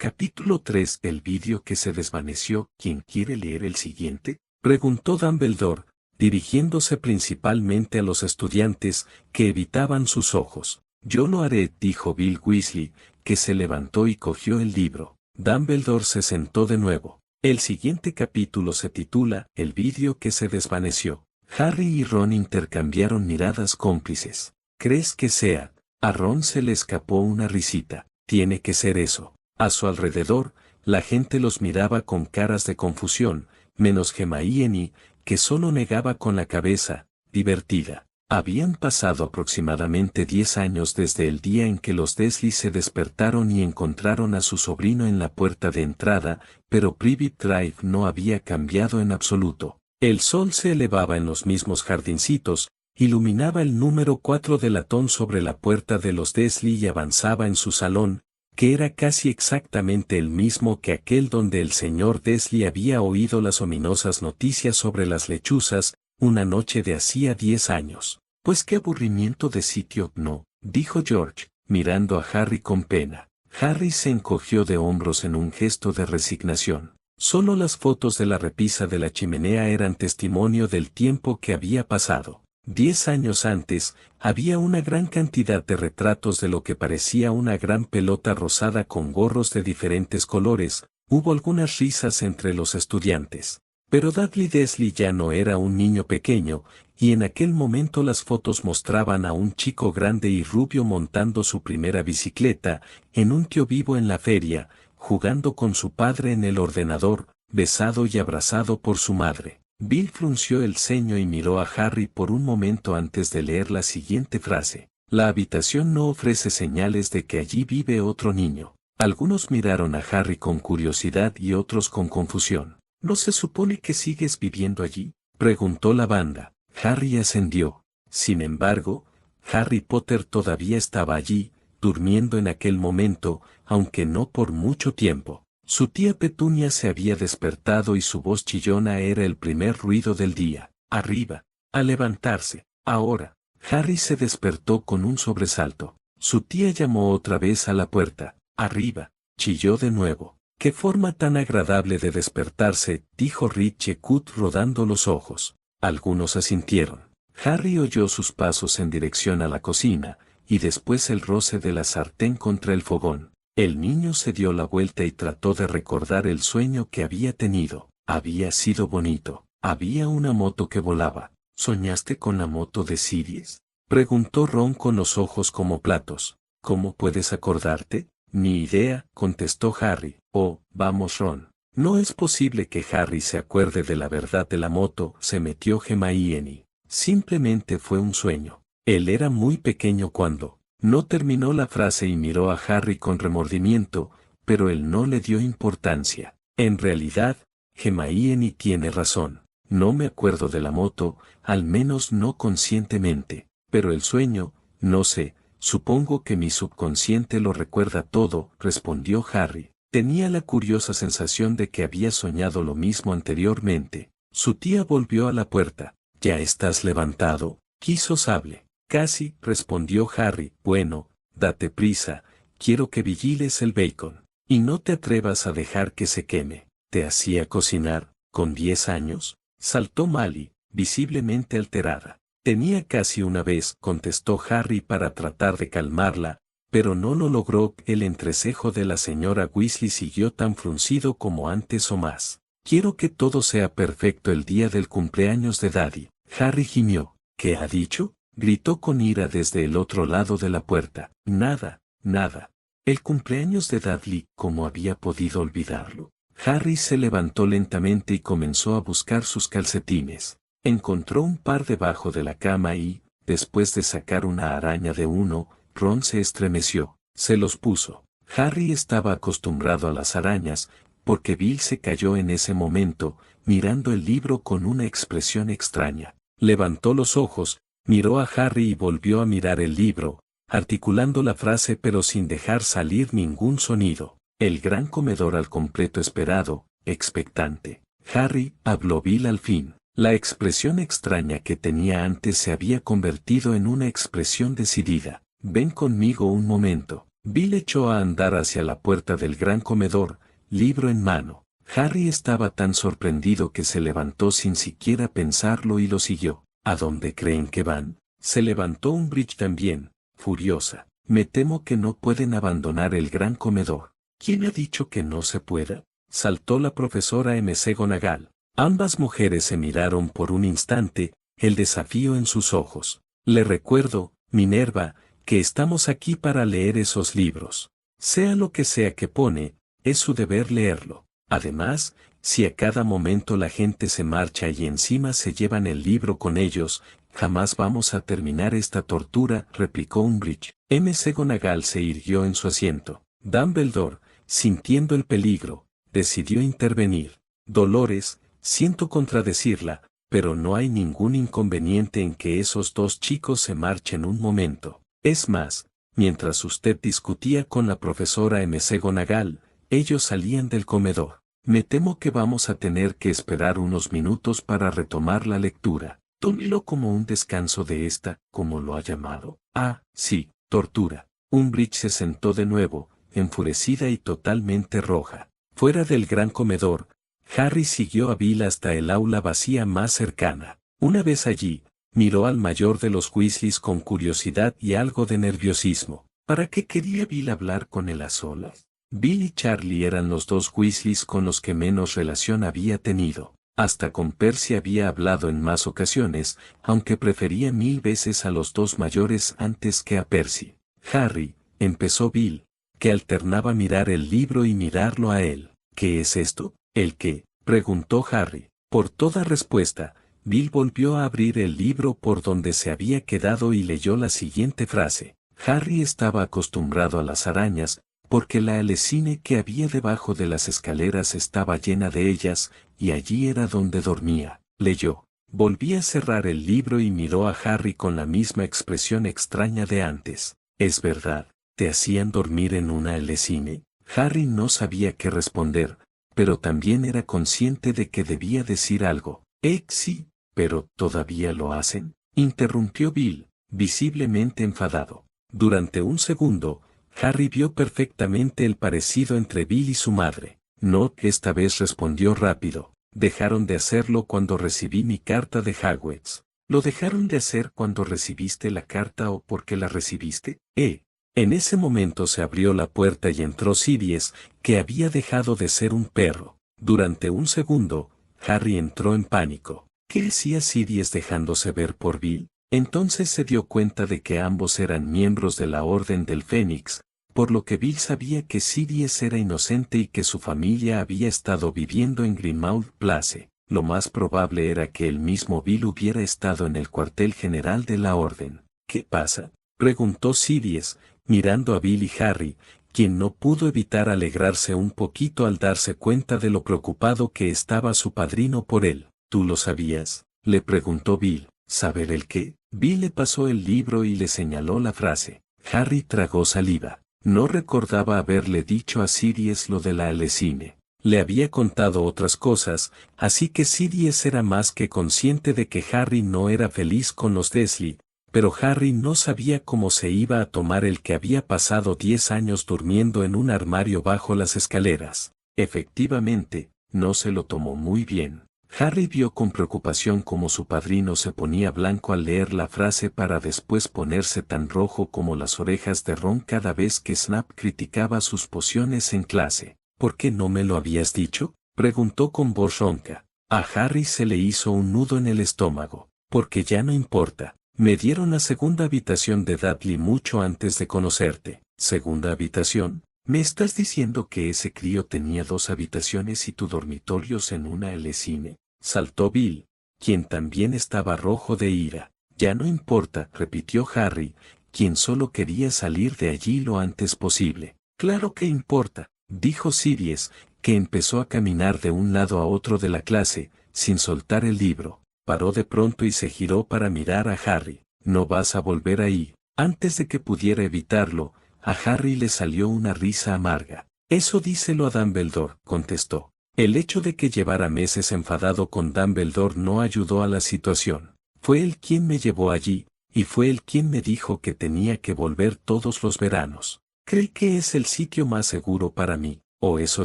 Capítulo 3. El vídeo que se desvaneció. ¿Quién quiere leer el siguiente?, preguntó Dumbledore, dirigiéndose principalmente a los estudiantes, que evitaban sus ojos. Yo lo haré, dijo Bill Weasley, que se levantó y cogió el libro. Dumbledore se sentó de nuevo. El siguiente capítulo se titula El vídeo que se desvaneció. Harry y Ron intercambiaron miradas cómplices. ¿Crees que sea? A Ron se le escapó una risita. Tiene que ser eso. A su alrededor, la gente los miraba con caras de confusión, menos Hermione, que solo negaba con la cabeza, divertida. Habían pasado aproximadamente 10 años desde el día en que los Dursley se despertaron y encontraron a su sobrino en la puerta de entrada, pero Privet Drive no había cambiado en absoluto. El sol se elevaba en los mismos jardincitos, iluminaba el número 4 de latón sobre la puerta de los Dursley y avanzaba en su salón, que era casi exactamente el mismo que aquel donde el señor Dursley había oído las ominosas noticias sobre las lechuzas, una noche de hacía 10 años. Pues qué aburrimiento de sitio, ¿no?, dijo George, mirando a Harry con pena. Harry se encogió de hombros en un gesto de resignación. Solo las fotos de la repisa de la chimenea eran testimonio del tiempo que había pasado. 10 años antes, había una gran cantidad de retratos de lo que parecía una gran pelota rosada con gorros de diferentes colores. Hubo algunas risas entre los estudiantes. Pero Dudley Dursley ya no era un niño pequeño, y en aquel momento las fotos mostraban a un chico grande y rubio montando su primera bicicleta, en un tío vivo en la feria, jugando con su padre en el ordenador, besado y abrazado por su madre. Bill frunció el ceño y miró a Harry por un momento antes de leer la siguiente frase. La habitación no ofrece señales de que allí vive otro niño. Algunos miraron a Harry con curiosidad y otros con confusión. ¿No se supone que sigues viviendo allí?, preguntó la banda. Harry asendió. Sin embargo, Harry Potter todavía estaba allí, durmiendo en aquel momento, aunque no por mucho tiempo. Su tía Petunia se había despertado y su voz chillona era el primer ruido del día. Arriba, a levantarse, ahora. Harry se despertó con un sobresalto. Su tía llamó otra vez a la puerta. Arriba, chilló de nuevo. «Qué forma tan agradable de despertarse», dijo Richie-Cut rodando los ojos. Algunos asintieron. Harry oyó sus pasos en dirección a la cocina, y después el roce de la sartén contra el fogón. El niño se dio la vuelta y trató de recordar el sueño que había tenido. Había sido bonito. Había una moto que volaba. ¿Soñaste con la moto de Sirius?, preguntó Ron con los ojos como platos. ¿Cómo puedes acordarte? Ni idea, contestó Harry. Oh, vamos Ron. No es posible que Harry se acuerde de la verdad de la moto, se metió Hermione. Simplemente fue un sueño. Él era muy pequeño cuando. No terminó la frase y miró a Harry con remordimiento, pero él no le dio importancia. En realidad, Hermione tiene razón. No me acuerdo de la moto, al menos no conscientemente. Pero el sueño, no sé. Supongo que mi subconsciente lo recuerda todo, respondió Harry. Tenía la curiosa sensación de que había soñado lo mismo anteriormente. Su tía volvió a la puerta. ¿Ya estás levantado?, quiso Sable. Casi, respondió Harry. Bueno, date prisa, quiero que vigiles el bacon. Y no te atrevas a dejar que se queme. ¿Te hacía cocinar, con 10 años? Saltó Molly, visiblemente alterada. Tenía casi una vez, contestó Harry para tratar de calmarla, pero no lo logró. El entrecejo de la señora Weasley siguió tan fruncido como antes o más. Quiero que todo sea perfecto el día del cumpleaños de Daddy. Harry gimió. ¿Qué ha dicho?, gritó con ira desde el otro lado de la puerta. Nada, nada. El cumpleaños de Dudley, ¿cómo había podido olvidarlo? Harry se levantó lentamente y comenzó a buscar sus calcetines. Encontró un par debajo de la cama y, después de sacar una araña de uno, Ron se estremeció. Se los puso. Harry estaba acostumbrado a las arañas, porque Bill se cayó en ese momento, mirando el libro con una expresión extraña. Levantó los ojos, miró a Harry y volvió a mirar el libro, articulando la frase pero sin dejar salir ningún sonido. El gran comedor al completo esperado, expectante. Harry, habló Bill al fin. La expresión extraña que tenía antes se había convertido en una expresión decidida. Ven conmigo un momento. Bill echó a andar hacia la puerta del gran comedor, libro en mano. Harry estaba tan sorprendido que se levantó sin siquiera pensarlo y lo siguió. ¿A dónde creen que van? Se levantó Umbridge también, furiosa. Me temo que no pueden abandonar el gran comedor. ¿Quién ha dicho que no se pueda? Saltó la profesora McGonagall. Ambas mujeres se miraron por un instante, el desafío en sus ojos. Le recuerdo, Minerva, que estamos aquí para leer esos libros. Sea lo que sea que pone, es su deber leerlo. Además, si a cada momento la gente se marcha y encima se llevan el libro con ellos, jamás vamos a terminar esta tortura, replicó Umbridge. McGonagall se irguió en su asiento. Dumbledore, sintiendo el peligro, decidió intervenir. Dolores, siento contradecirla, pero no hay ningún inconveniente en que esos dos chicos se marchen un momento. Es más, mientras usted discutía con la profesora McGonagall, ellos salían del comedor. Me temo que vamos a tener que esperar unos minutos para retomar la lectura. Tómelo como un descanso de esta, como lo ha llamado. Ah, sí, tortura. Umbridge se sentó de nuevo, enfurecida y totalmente roja. Fuera del gran comedor, Harry siguió a Bill hasta el aula vacía más cercana. Una vez allí, miró al mayor de los Weasleys con curiosidad y algo de nerviosismo. ¿Para qué quería Bill hablar con él a solas? Bill y Charlie eran los dos Weasleys con los que menos relación había tenido. Hasta con Percy había hablado en más ocasiones, aunque prefería 1000 veces a los dos mayores antes que a Percy. Harry, empezó Bill, que alternaba mirar el libro y mirarlo a él. ¿Qué es esto? ¿El qué? Preguntó Harry. Por toda respuesta, Bill volvió a abrir el libro por donde se había quedado y leyó la siguiente frase. Harry estaba acostumbrado a las arañas, porque la alecine que había debajo de las escaleras estaba llena de ellas, y allí era donde dormía. Leyó. Volví a cerrar el libro y miró a Harry con la misma expresión extraña de antes. ¿Es verdad? ¿Te hacían dormir en una alecine? Harry no sabía qué responder, pero también era consciente de que debía decir algo. Sí, pero ¿todavía lo hacen? Interrumpió Bill, visiblemente enfadado. Durante un segundo, Harry vio perfectamente el parecido entre Bill y su madre. No, esta vez respondió rápido. Dejaron de hacerlo cuando recibí mi carta de Hogwarts. ¿Lo dejaron de hacer cuando recibiste la carta o porque la recibiste? En ese momento se abrió la puerta y entró Sirius, que había dejado de ser un perro. Durante un segundo, Harry entró en pánico. ¿Qué hacía Sirius dejándose ver por Bill? Entonces se dio cuenta de que ambos eran miembros de la Orden del Fénix, por lo que Bill sabía que Sirius era inocente y que su familia había estado viviendo en Grimmauld Place. Lo más probable era que el mismo Bill hubiera estado en el cuartel general de la Orden. ¿Qué pasa?, preguntó Sirius, mirando a Bill y Harry, quien no pudo evitar alegrarse un poquito al darse cuenta de lo preocupado que estaba su padrino por él. ¿Tú lo sabías?, le preguntó Bill. ¿Saber el qué? Bill le pasó el libro y le señaló la frase. Harry tragó saliva. No recordaba haberle dicho a Sirius lo de la alecine. Le había contado otras cosas, así que Sirius era más que consciente de que Harry no era feliz con los Dursley, pero Harry no sabía cómo se iba a tomar el que había pasado 10 años durmiendo en un armario bajo las escaleras. Efectivamente, no se lo tomó muy bien. Harry vio con preocupación cómo su padrino se ponía blanco al leer la frase para después ponerse tan rojo como las orejas de Ron cada vez que Snap criticaba sus pociones en clase. ¿Por qué no me lo habías dicho?, preguntó con voz ronca. A Harry se le hizo un nudo en el estómago. Porque ya no importa. Me dieron la segunda habitación de Dudley mucho antes de conocerte. ¿Segunda habitación? ¿Me estás diciendo que ese crío tenía 2 habitaciones y tu dormitorios en una alecine? Saltó Bill, quien también estaba rojo de ira. Ya no importa, repitió Harry, quien solo quería salir de allí lo antes posible. Claro que importa, dijo Sirius, que empezó a caminar de un lado a otro de la clase, sin soltar el libro. Paró de pronto y se giró para mirar a Harry. ¿No vas a volver ahí? Antes de que pudiera evitarlo, a Harry le salió una risa amarga. Eso díselo a Dumbledore, contestó. El hecho de que llevara meses enfadado con Dumbledore no ayudó a la situación. Fue él quien me llevó allí, y fue él quien me dijo que tenía que volver todos los veranos. Cree que es el sitio más seguro para mí, o eso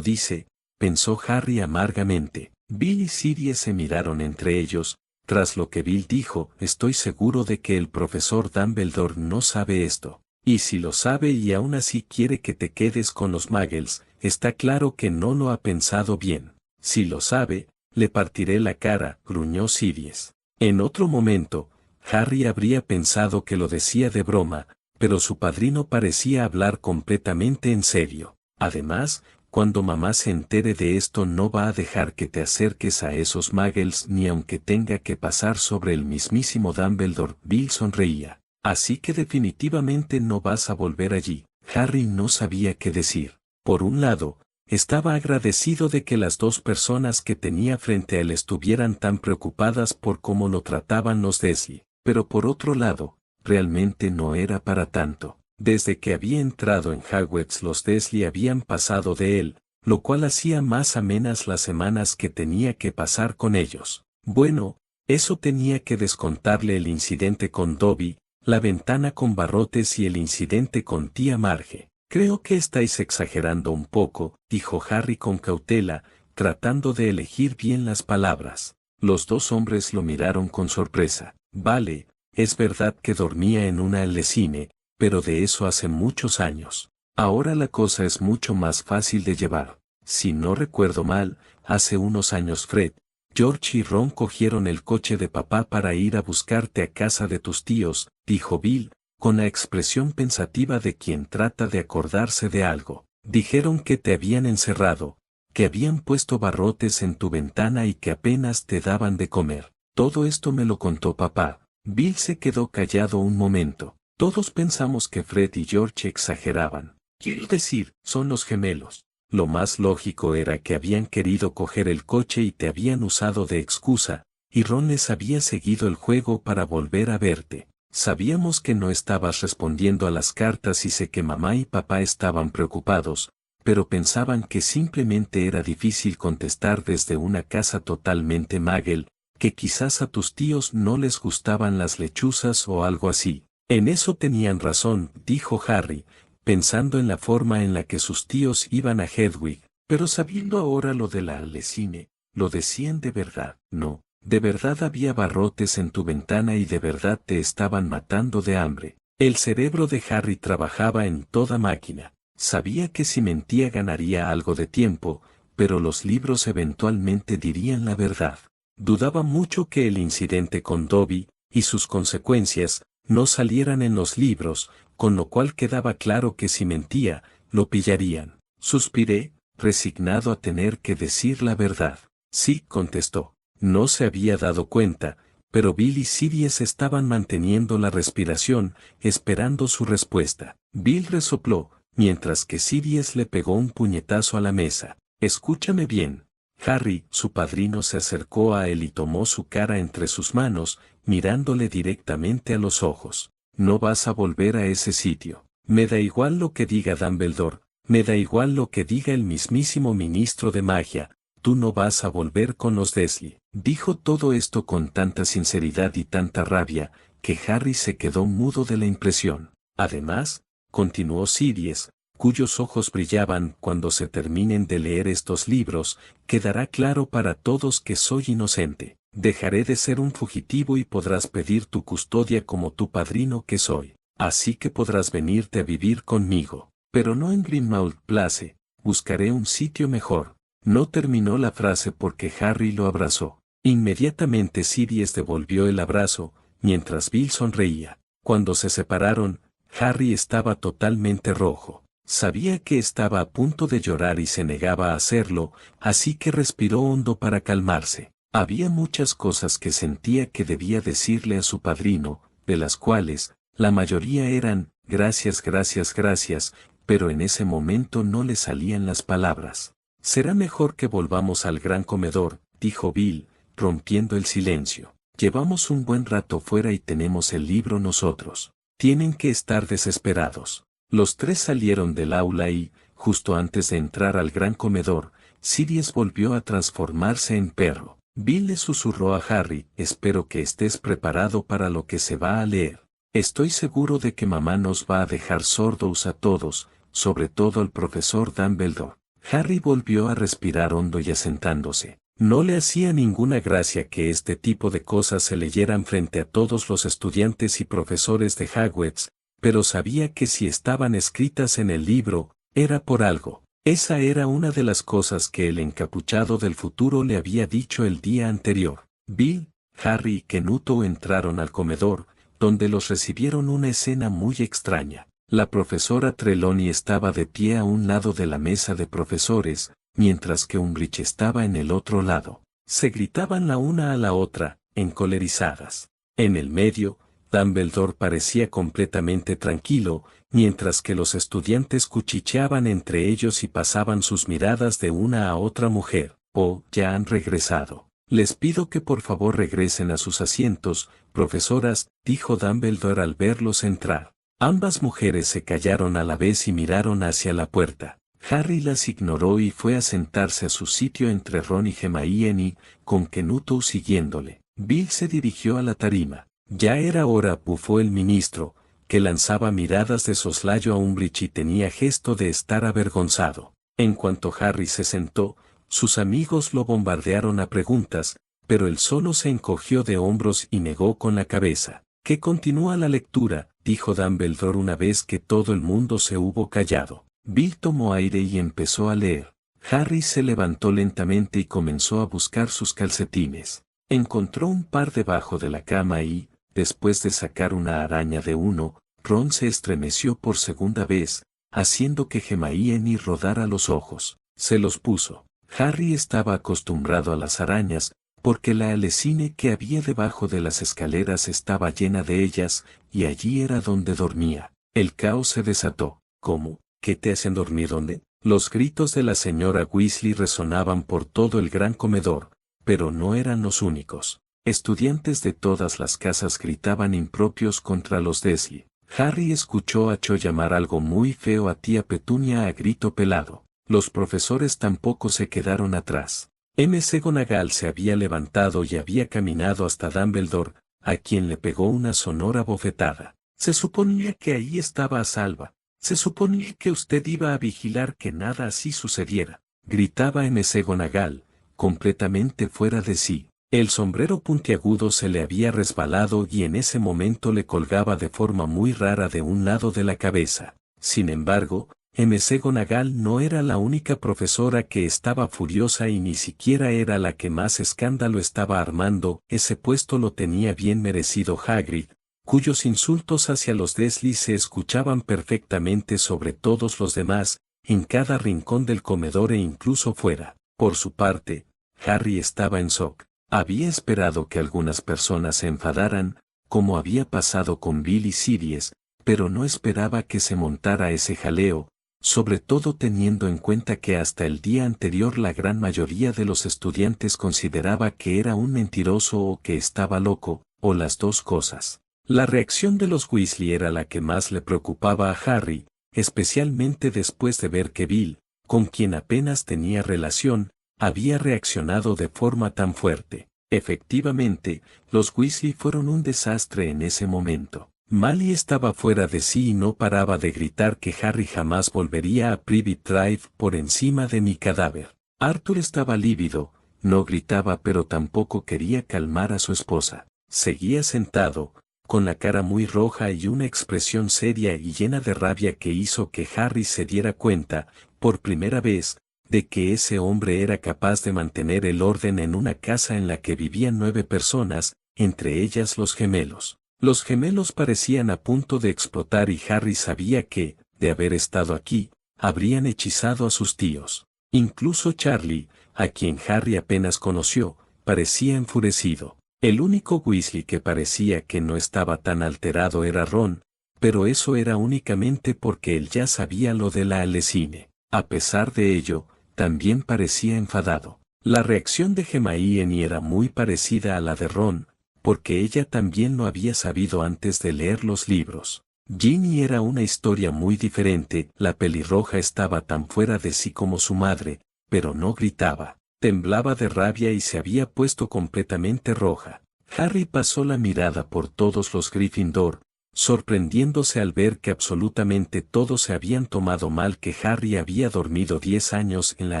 dice, pensó Harry amargamente. Bill y Sirius se miraron entre ellos, tras lo que Bill dijo, estoy seguro de que el profesor Dumbledore no sabe esto. Y si lo sabe y aún así quiere que te quedes con los Muggles, está claro que no lo ha pensado bien. Si lo sabe, le partiré la cara, gruñó Sirius. En otro momento, Harry habría pensado que lo decía de broma, pero su padrino parecía hablar completamente en serio. Además, cuando mamá se entere de esto no va a dejar que te acerques a esos Muggles ni aunque tenga que pasar sobre el mismísimo Dumbledore. Bill sonreía. Así que definitivamente no vas a volver allí. Harry no sabía qué decir. Por un lado, estaba agradecido de que las dos personas que tenía frente a él estuvieran tan preocupadas por cómo lo trataban los Dursley, pero por otro lado, realmente no era para tanto. Desde que había entrado en Hogwarts los Dursley habían pasado de él, lo cual hacía más amenas las semanas que tenía que pasar con ellos. Bueno, eso tenía que descontarle el incidente con Dobby, la ventana con barrotes y el incidente con tía Marge. Creo que estáis exagerando un poco, dijo Harry con cautela, tratando de elegir bien las palabras. Los dos hombres lo miraron con sorpresa. Vale, es verdad que dormía en una lesine, pero de eso hace muchos años. Ahora la cosa es mucho más fácil de llevar. Si no recuerdo mal, hace unos años Fred, George y Ron cogieron el coche de papá para ir a buscarte a casa de tus tíos, dijo Bill, con la expresión pensativa de quien trata de acordarse de algo. Dijeron que te habían encerrado, que habían puesto barrotes en tu ventana y que apenas te daban de comer. Todo esto me lo contó papá. Bill se quedó callado un momento. Todos pensamos que Fred y George exageraban. Quiero decir, son los gemelos. Lo más lógico era que habían querido coger el coche y te habían usado de excusa, y Ron les había seguido el juego para volver a verte. Sabíamos que no estabas respondiendo a las cartas y sé que mamá y papá estaban preocupados, pero pensaban que simplemente era difícil contestar desde una casa totalmente Muggle, que quizás a tus tíos no les gustaban las lechuzas o algo así. En eso tenían razón, dijo Harry, pensando en la forma en la que sus tíos iban a Hedwig, pero sabiendo ahora lo de la lesine, lo decían de verdad, no, de verdad había barrotes en tu ventana y de verdad te estaban matando de hambre. El cerebro de Harry trabajaba en toda máquina, sabía que si mentía ganaría algo de tiempo, pero los libros eventualmente dirían la verdad. Dudaba mucho que el incidente con Dobby, y sus consecuencias, no salieran en los libros, con lo cual quedaba claro que si mentía, lo pillarían. Suspiré, resignado a tener que decir la verdad. Sí, contestó. No se había dado cuenta, pero Bill y Sirius estaban manteniendo la respiración, esperando su respuesta. Bill resopló, mientras que Sirius le pegó un puñetazo a la mesa. Escúchame bien. Harry, su padrino, se acercó a él y tomó su cara entre sus manos, mirándole directamente a los ojos. No vas a volver a ese sitio. Me da igual lo que diga Dumbledore, me da igual lo que diga el mismísimo ministro de magia, tú no vas a volver con los Dursley. Dijo todo esto con tanta sinceridad y tanta rabia, que Harry se quedó mudo de la impresión. Además, continuó Sirius, cuyos ojos brillaban, cuando se terminen de leer estos libros, quedará claro para todos que soy inocente. Dejaré de ser un fugitivo y podrás pedir tu custodia como tu padrino que soy. Así que podrás venirte a vivir conmigo. Pero no en Grimmauld Place, buscaré un sitio mejor. No terminó la frase porque Harry lo abrazó. Inmediatamente Sirius devolvió el abrazo, mientras Bill sonreía. Cuando se separaron, Harry estaba totalmente rojo. Sabía que estaba a punto de llorar y se negaba a hacerlo, así que respiró hondo para calmarse. Había muchas cosas que sentía que debía decirle a su padrino, de las cuales, la mayoría eran, gracias, gracias, gracias, pero en ese momento no le salían las palabras. Será mejor que volvamos al gran comedor, dijo Bill, rompiendo el silencio. Llevamos un buen rato fuera y tenemos el libro nosotros. Tienen que estar desesperados. Los tres salieron del aula y, justo antes de entrar al gran comedor, Sirius volvió a transformarse en perro. Bill le susurró a Harry, espero que estés preparado para lo que se va a leer. Estoy seguro de que mamá nos va a dejar sordos a todos, sobre todo al profesor Dumbledore. Harry volvió a respirar hondo y asentándose. No le hacía ninguna gracia que este tipo de cosas se leyeran frente a todos los estudiantes y profesores de Hogwarts, pero sabía que si estaban escritas en el libro, era por algo. Esa era una de las cosas que el encapuchado del futuro le había dicho el día anterior. Bill, Harry y Kenuto entraron al comedor, donde los recibieron una escena muy extraña. La profesora Trelawney estaba de pie a un lado de la mesa de profesores, mientras que Umbridge estaba en el otro lado. Se gritaban la una a la otra, encolerizadas. En el medio, Dumbledore parecía completamente tranquilo, mientras que los estudiantes cuchicheaban entre ellos y pasaban sus miradas de una a otra mujer. Oh, ya han regresado. Les pido que por favor regresen a sus asientos, profesoras, dijo Dumbledore al verlos entrar. Ambas mujeres se callaron a la vez y miraron hacia la puerta. Harry las ignoró y fue a sentarse a su sitio entre Ron y Hermione, con Kenuto siguiéndole. Bill se dirigió a la tarima. Ya era hora, bufó el ministro, que lanzaba miradas de soslayo a Umbridge y tenía gesto de estar avergonzado. En cuanto Harry se sentó, sus amigos lo bombardearon a preguntas, pero él solo se encogió de hombros y negó con la cabeza. Que continúa la lectura, dijo Dumbledore una vez que todo el mundo se hubo callado. Bill tomó aire y empezó a leer. Harry se levantó lentamente y comenzó a buscar sus calcetines. Encontró un par debajo de la cama y, después de sacar una araña de uno, Ron se estremeció por segunda vez, haciendo que Hermione rodara los ojos. Se los puso. Harry estaba acostumbrado a las arañas, porque la alecine que había debajo de las escaleras estaba llena de ellas, y allí era donde dormía. El caos se desató. ¿Cómo? ¿Qué te hacen dormir dónde? Los gritos de la señora Weasley resonaban por todo el gran comedor, pero no eran los únicos. Estudiantes de todas las casas gritaban impropios contra los Dursley. Harry escuchó a Cho llamar algo muy feo a tía Petunia a grito pelado. Los profesores tampoco se quedaron atrás. McGonagall se había levantado y había caminado hasta Dumbledore, a quien le pegó una sonora bofetada. Se suponía que ahí estaba a salvo. Se suponía que usted iba a vigilar que nada así sucediera, gritaba McGonagall, completamente fuera de sí. El sombrero puntiagudo se le había resbalado y en ese momento le colgaba de forma muy rara de un lado de la cabeza. Sin embargo, McGonagall no era la única profesora que estaba furiosa y ni siquiera era la que más escándalo estaba armando. Ese puesto lo tenía bien merecido Hagrid, cuyos insultos hacia los Dursley se escuchaban perfectamente sobre todos los demás, en cada rincón del comedor e incluso fuera. Por su parte, Harry estaba en shock. Había esperado que algunas personas se enfadaran, como había pasado con Bill y Sirius, pero no esperaba que se montara ese jaleo, sobre todo teniendo en cuenta que hasta el día anterior la gran mayoría de los estudiantes consideraba que era un mentiroso o que estaba loco, o las dos cosas. La reacción de los Weasley era la que más le preocupaba a Harry, especialmente después de ver que Bill, con quien apenas tenía relación, había reaccionado de forma tan fuerte. Efectivamente, los Weasley fueron un desastre en ese momento. Molly estaba fuera de sí y no paraba de gritar que Harry jamás volvería a Privet Drive por encima de mi cadáver. Arthur estaba lívido, no gritaba pero tampoco quería calmar a su esposa. Seguía sentado, con la cara muy roja y una expresión seria y llena de rabia que hizo que Harry se diera cuenta, por primera vez, de que ese hombre era capaz de mantener el orden en una casa en la que vivían 9 personas, entre ellas los gemelos. Los gemelos parecían a punto de explotar y Harry sabía que, de haber estado aquí, habrían hechizado a sus tíos. Incluso Charlie, a quien Harry apenas conoció, parecía enfurecido. El único Weasley que parecía que no estaba tan alterado era Ron, pero eso era únicamente porque él ya sabía lo de la alecine. A pesar de ello, también parecía enfadado. La reacción de Hermione era muy parecida a la de Ron, porque ella también lo había sabido antes de leer los libros. Ginny era una historia muy diferente, la pelirroja estaba tan fuera de sí como su madre, pero no gritaba, temblaba de rabia y se había puesto completamente roja. Harry pasó la mirada por todos los Gryffindor, sorprendiéndose al ver que absolutamente todos se habían tomado mal que Harry había dormido 10 años en la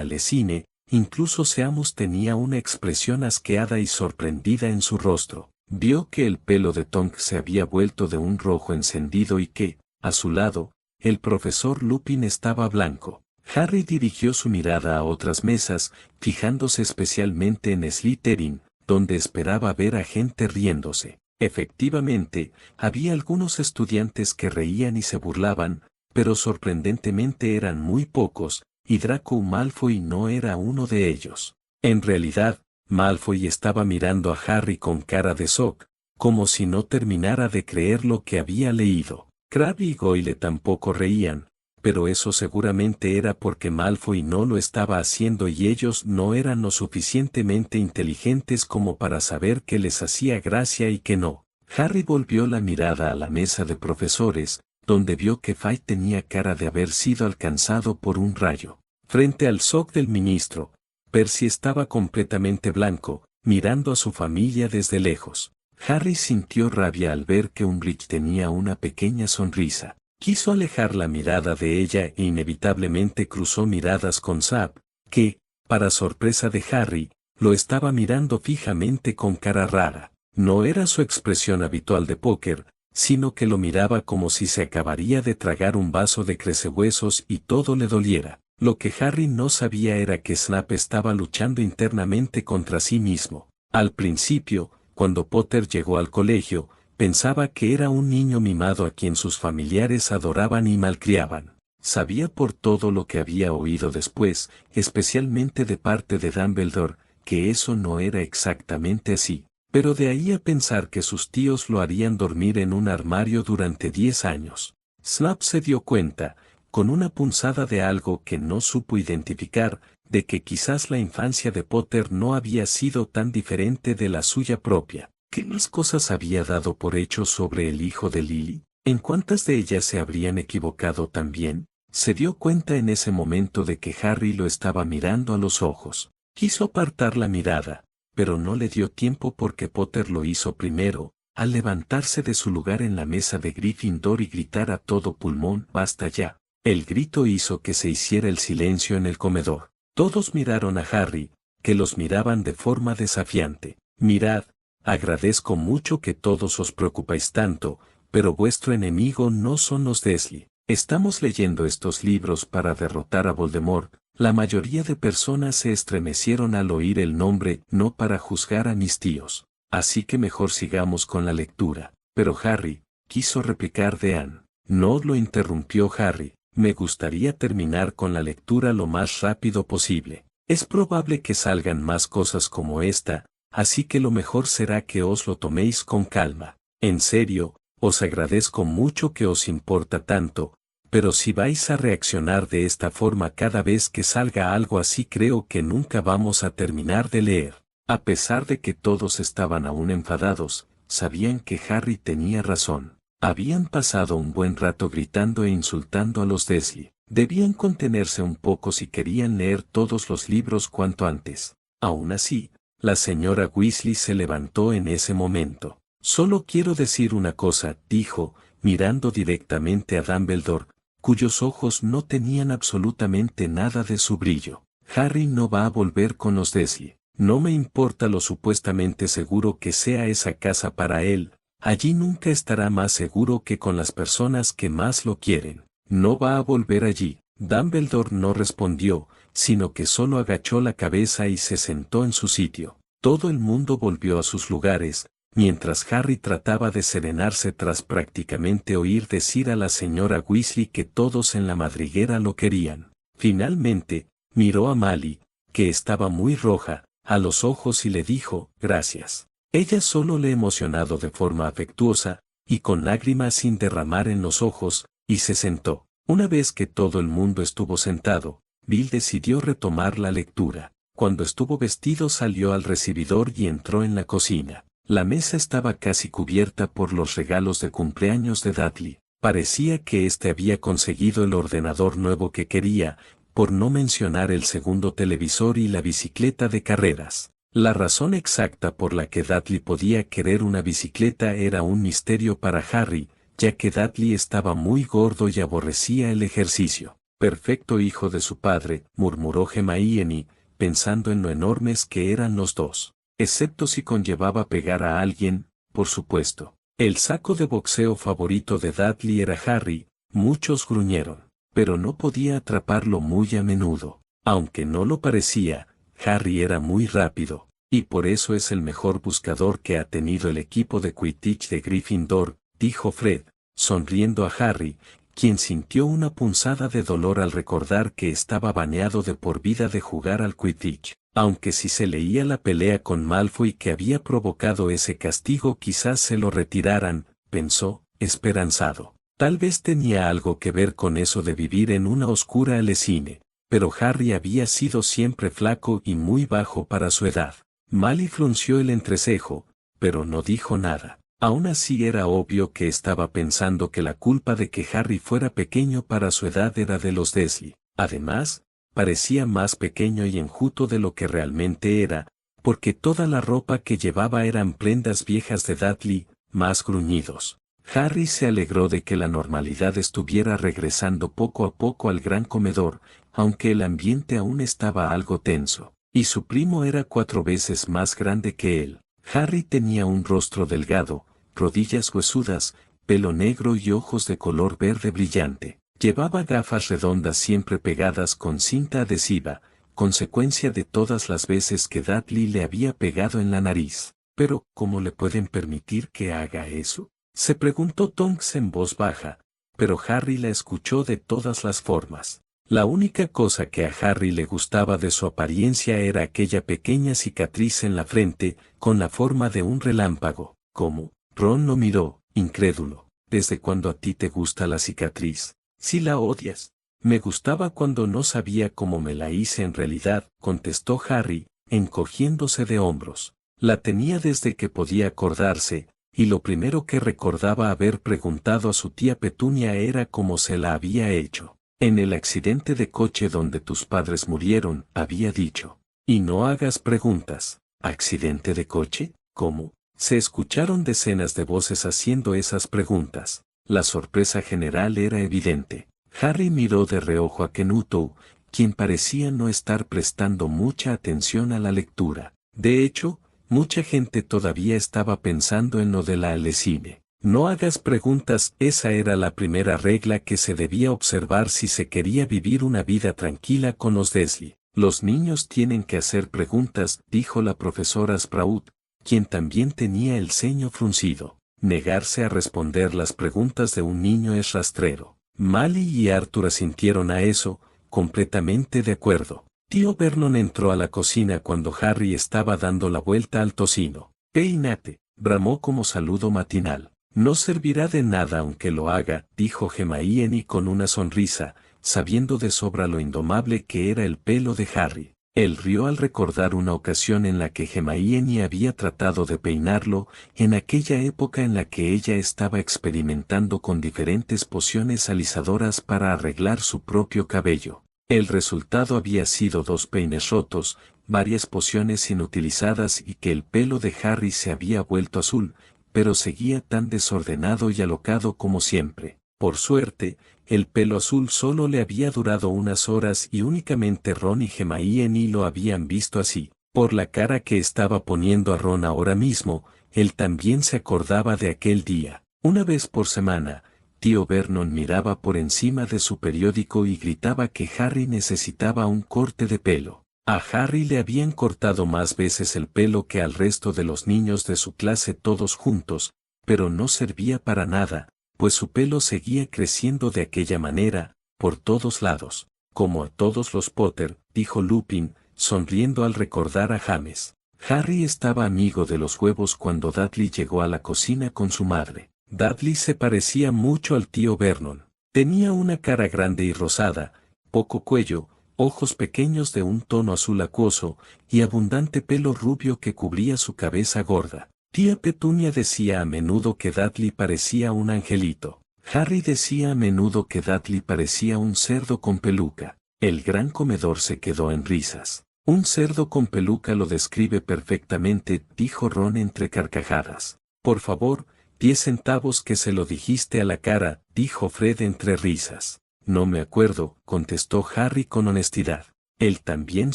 Alecine. Incluso Seamus tenía una expresión asqueada y sorprendida en su rostro. Vio que el pelo de Tonks se había vuelto de un rojo encendido y que, a su lado, el profesor Lupin estaba blanco. Harry dirigió su mirada a otras mesas, fijándose especialmente en Slytherin, donde esperaba ver a gente riéndose. Efectivamente, había algunos estudiantes que reían y se burlaban, pero sorprendentemente eran muy pocos, y Draco Malfoy no era uno de ellos. En realidad, Malfoy estaba mirando a Harry con cara de shock, como si no terminara de creer lo que había leído. Crabbe y Goyle tampoco reían, pero eso seguramente era porque Malfoy no lo estaba haciendo y ellos no eran lo suficientemente inteligentes como para saber qué les hacía gracia y qué no. Harry volvió la mirada a la mesa de profesores, donde vio que Fay tenía cara de haber sido alcanzado por un rayo. Frente al shock del ministro, Percy estaba completamente blanco, mirando a su familia desde lejos. Harry sintió rabia al ver que Umbridge tenía una pequeña sonrisa. Quiso alejar la mirada de ella e inevitablemente cruzó miradas con Sap, que, para sorpresa de Harry, lo estaba mirando fijamente con cara rara. No era su expresión habitual de póker, sino que lo miraba como si se acabaría de tragar un vaso de crecehuesos y todo le doliera. Lo que Harry no sabía era que Snap estaba luchando internamente contra sí mismo. Al principio, cuando Potter llegó al colegio, pensaba que era un niño mimado a quien sus familiares adoraban y malcriaban. Sabía por todo lo que había oído después, especialmente de parte de Dumbledore, que eso no era exactamente así. Pero de ahí a pensar que sus tíos lo harían dormir en un armario durante 10 años. Snap se dio cuenta, con una punzada de algo que no supo identificar, de que quizás la infancia de Potter no había sido tan diferente de la suya propia. ¿Qué más cosas había dado por hecho sobre el hijo de Lily? ¿En cuántas de ellas se habrían equivocado también? Se dio cuenta en ese momento de que Harry lo estaba mirando a los ojos. Quiso apartar la mirada, pero no le dio tiempo porque Potter lo hizo primero, al levantarse de su lugar en la mesa de Gryffindor y gritar a todo pulmón: «¡Basta ya!». El grito hizo que se hiciera el silencio en el comedor. Todos miraron a Harry, que los miraban de forma desafiante. «Mirad, agradezco mucho que todos os preocupáis tanto, pero vuestro enemigo no son los Dursley. Estamos leyendo estos libros para derrotar a Voldemort». La mayoría de personas se estremecieron al oír el nombre, no para juzgar a mis tíos. Así que mejor sigamos con la lectura. Pero Harry, quiso replicar Dean. No lo interrumpió Harry. Me gustaría terminar con la lectura lo más rápido posible. Es probable que salgan más cosas como esta, así que lo mejor será que os lo toméis con calma. En serio, os agradezco mucho que os importa tanto. Pero si vais a reaccionar de esta forma cada vez que salga algo así, creo que nunca vamos a terminar de leer. A pesar de que todos estaban aún enfadados, sabían que Harry tenía razón. Habían pasado un buen rato gritando e insultando a los Dursley. Debían contenerse un poco si querían leer todos los libros cuanto antes. Aún así, la señora Weasley se levantó en ese momento. «Solo quiero decir una cosa», dijo, mirando directamente a Dumbledore, cuyos ojos no tenían absolutamente nada de su brillo. «Harry no va a volver con los Dursley. No me importa lo supuestamente seguro que sea esa casa para él, allí nunca estará más seguro que con las personas que más lo quieren. No va a volver allí». Dumbledore no respondió, sino que solo agachó la cabeza y se sentó en su sitio. Todo el mundo volvió a sus lugares, mientras Harry trataba de serenarse tras prácticamente oír decir a la señora Weasley que todos en la madriguera lo querían. Finalmente, miró a Molly, que estaba muy roja, a los ojos y le dijo: «Gracias». Ella solo le emocionado de forma afectuosa, y con lágrimas sin derramar en los ojos, y se sentó. Una vez que todo el mundo estuvo sentado, Bill decidió retomar la lectura. Cuando estuvo vestido salió al recibidor y entró en la cocina. La mesa estaba casi cubierta por los regalos de cumpleaños de Dudley. Parecía que éste había conseguido el ordenador nuevo que quería, por no mencionar el segundo televisor y la bicicleta de carreras. La razón exacta por la que Dudley podía querer una bicicleta era un misterio para Harry, ya que Dudley estaba muy gordo y aborrecía el ejercicio. Perfecto hijo de su padre, murmuró Hermione, pensando en lo enormes que eran los dos. Excepto si conllevaba pegar a alguien, por supuesto. El saco de boxeo favorito de Dudley era Harry, muchos gruñeron, pero no podía atraparlo muy a menudo. Aunque no lo parecía, Harry era muy rápido, y por eso es el mejor buscador que ha tenido el equipo de Quidditch de Gryffindor, dijo Fred, sonriendo a Harry, quien sintió una punzada de dolor al recordar que estaba baneado de por vida de jugar al Quidditch. Aunque si se leía la pelea con Malfoy que había provocado ese castigo quizás se lo retiraran, pensó, esperanzado. Tal vez tenía algo que ver con eso de vivir en una oscura lesine, pero Harry había sido siempre flaco y muy bajo para su edad. Mally frunció el entrecejo, pero no dijo nada. Aún así era obvio que estaba pensando que la culpa de que Harry fuera pequeño para su edad era de los Dursley. Además, parecía más pequeño y enjuto de lo que realmente era, porque toda la ropa que llevaba eran prendas viejas de Dudley, más gruñidos. Harry se alegró de que la normalidad estuviera regresando poco a poco al gran comedor, aunque el ambiente aún estaba algo tenso, y su primo era 4 veces más grande que él. Harry tenía un rostro delgado, rodillas huesudas, pelo negro y ojos de color verde brillante. Llevaba gafas redondas siempre pegadas con cinta adhesiva, consecuencia de todas las veces que Dudley le había pegado en la nariz. Pero, ¿cómo le pueden permitir que haga eso?, se preguntó Tonks en voz baja, pero Harry la escuchó de todas las formas. La única cosa que a Harry le gustaba de su apariencia era aquella pequeña cicatriz en la frente, con la forma de un relámpago. ¿Cómo? Ron lo miró, incrédulo. ¿Desde cuándo a ti te gusta la cicatriz? Si la odias. Me gustaba cuando no sabía cómo me la hice en realidad, contestó Harry, encogiéndose de hombros. La tenía desde que podía acordarse, y lo primero que recordaba haber preguntado a su tía Petunia era cómo se la había hecho. En el accidente de coche donde tus padres murieron, había dicho. Y no hagas preguntas. ¿Accidente de coche? ¿Cómo? Se escucharon decenas de voces haciendo esas preguntas. La sorpresa general era evidente. Harry miró de reojo a Kenuto, quien parecía no estar prestando mucha atención a la lectura. De hecho, mucha gente todavía estaba pensando en lo de la lesine. No hagas preguntas, esa era la primera regla que se debía observar si se quería vivir una vida tranquila con los Dursley. Los niños tienen que hacer preguntas, dijo la profesora Sprout, quien también tenía el ceño fruncido. Negarse a responder las preguntas de un niño es rastrero. Mally y Arthur asintieron a eso, completamente de acuerdo. Tío Vernon entró a la cocina cuando Harry estaba dando la vuelta al tocino. «Peínate», bramó como saludo matinal. «No servirá de nada aunque lo haga», dijo Hermione con una sonrisa, sabiendo de sobra lo indomable que era el pelo de Harry. Él rió al recordar una ocasión en la que Hermione había tratado de peinarlo, en aquella época en la que ella estaba experimentando con diferentes pociones alisadoras para arreglar su propio cabello. El resultado había sido 2 peines rotos, varias pociones inutilizadas y que el pelo de Harry se había vuelto azul, pero seguía tan desordenado y alocado como siempre. Por suerte, el pelo azul solo le había durado unas horas y únicamente Ron y Hermione lo habían visto así. Por la cara que estaba poniendo a Ron ahora mismo, él también se acordaba de aquel día. Una vez por semana, tío Vernon miraba por encima de su periódico y gritaba que Harry necesitaba un corte de pelo. A Harry le habían cortado más veces el pelo que al resto de los niños de su clase todos juntos, pero no servía para nada, pues su pelo seguía creciendo de aquella manera, por todos lados. Como a todos los Potter, dijo Lupin, sonriendo al recordar a James. Harry estaba amigo de los huevos cuando Dudley llegó a la cocina con su madre. Dudley se parecía mucho al tío Vernon. Tenía una cara grande y rosada, poco cuello, ojos pequeños de un tono azul acuoso, y abundante pelo rubio que cubría su cabeza gorda. Tía Petunia decía a menudo que Dudley parecía un angelito. Harry decía a menudo que Dudley parecía un cerdo con peluca. El gran comedor se quedó en risas. Un cerdo con peluca lo describe perfectamente, dijo Ron entre carcajadas. Por favor, 10 centavos que se lo dijiste a la cara, dijo Fred entre risas. No me acuerdo, contestó Harry con honestidad. Él también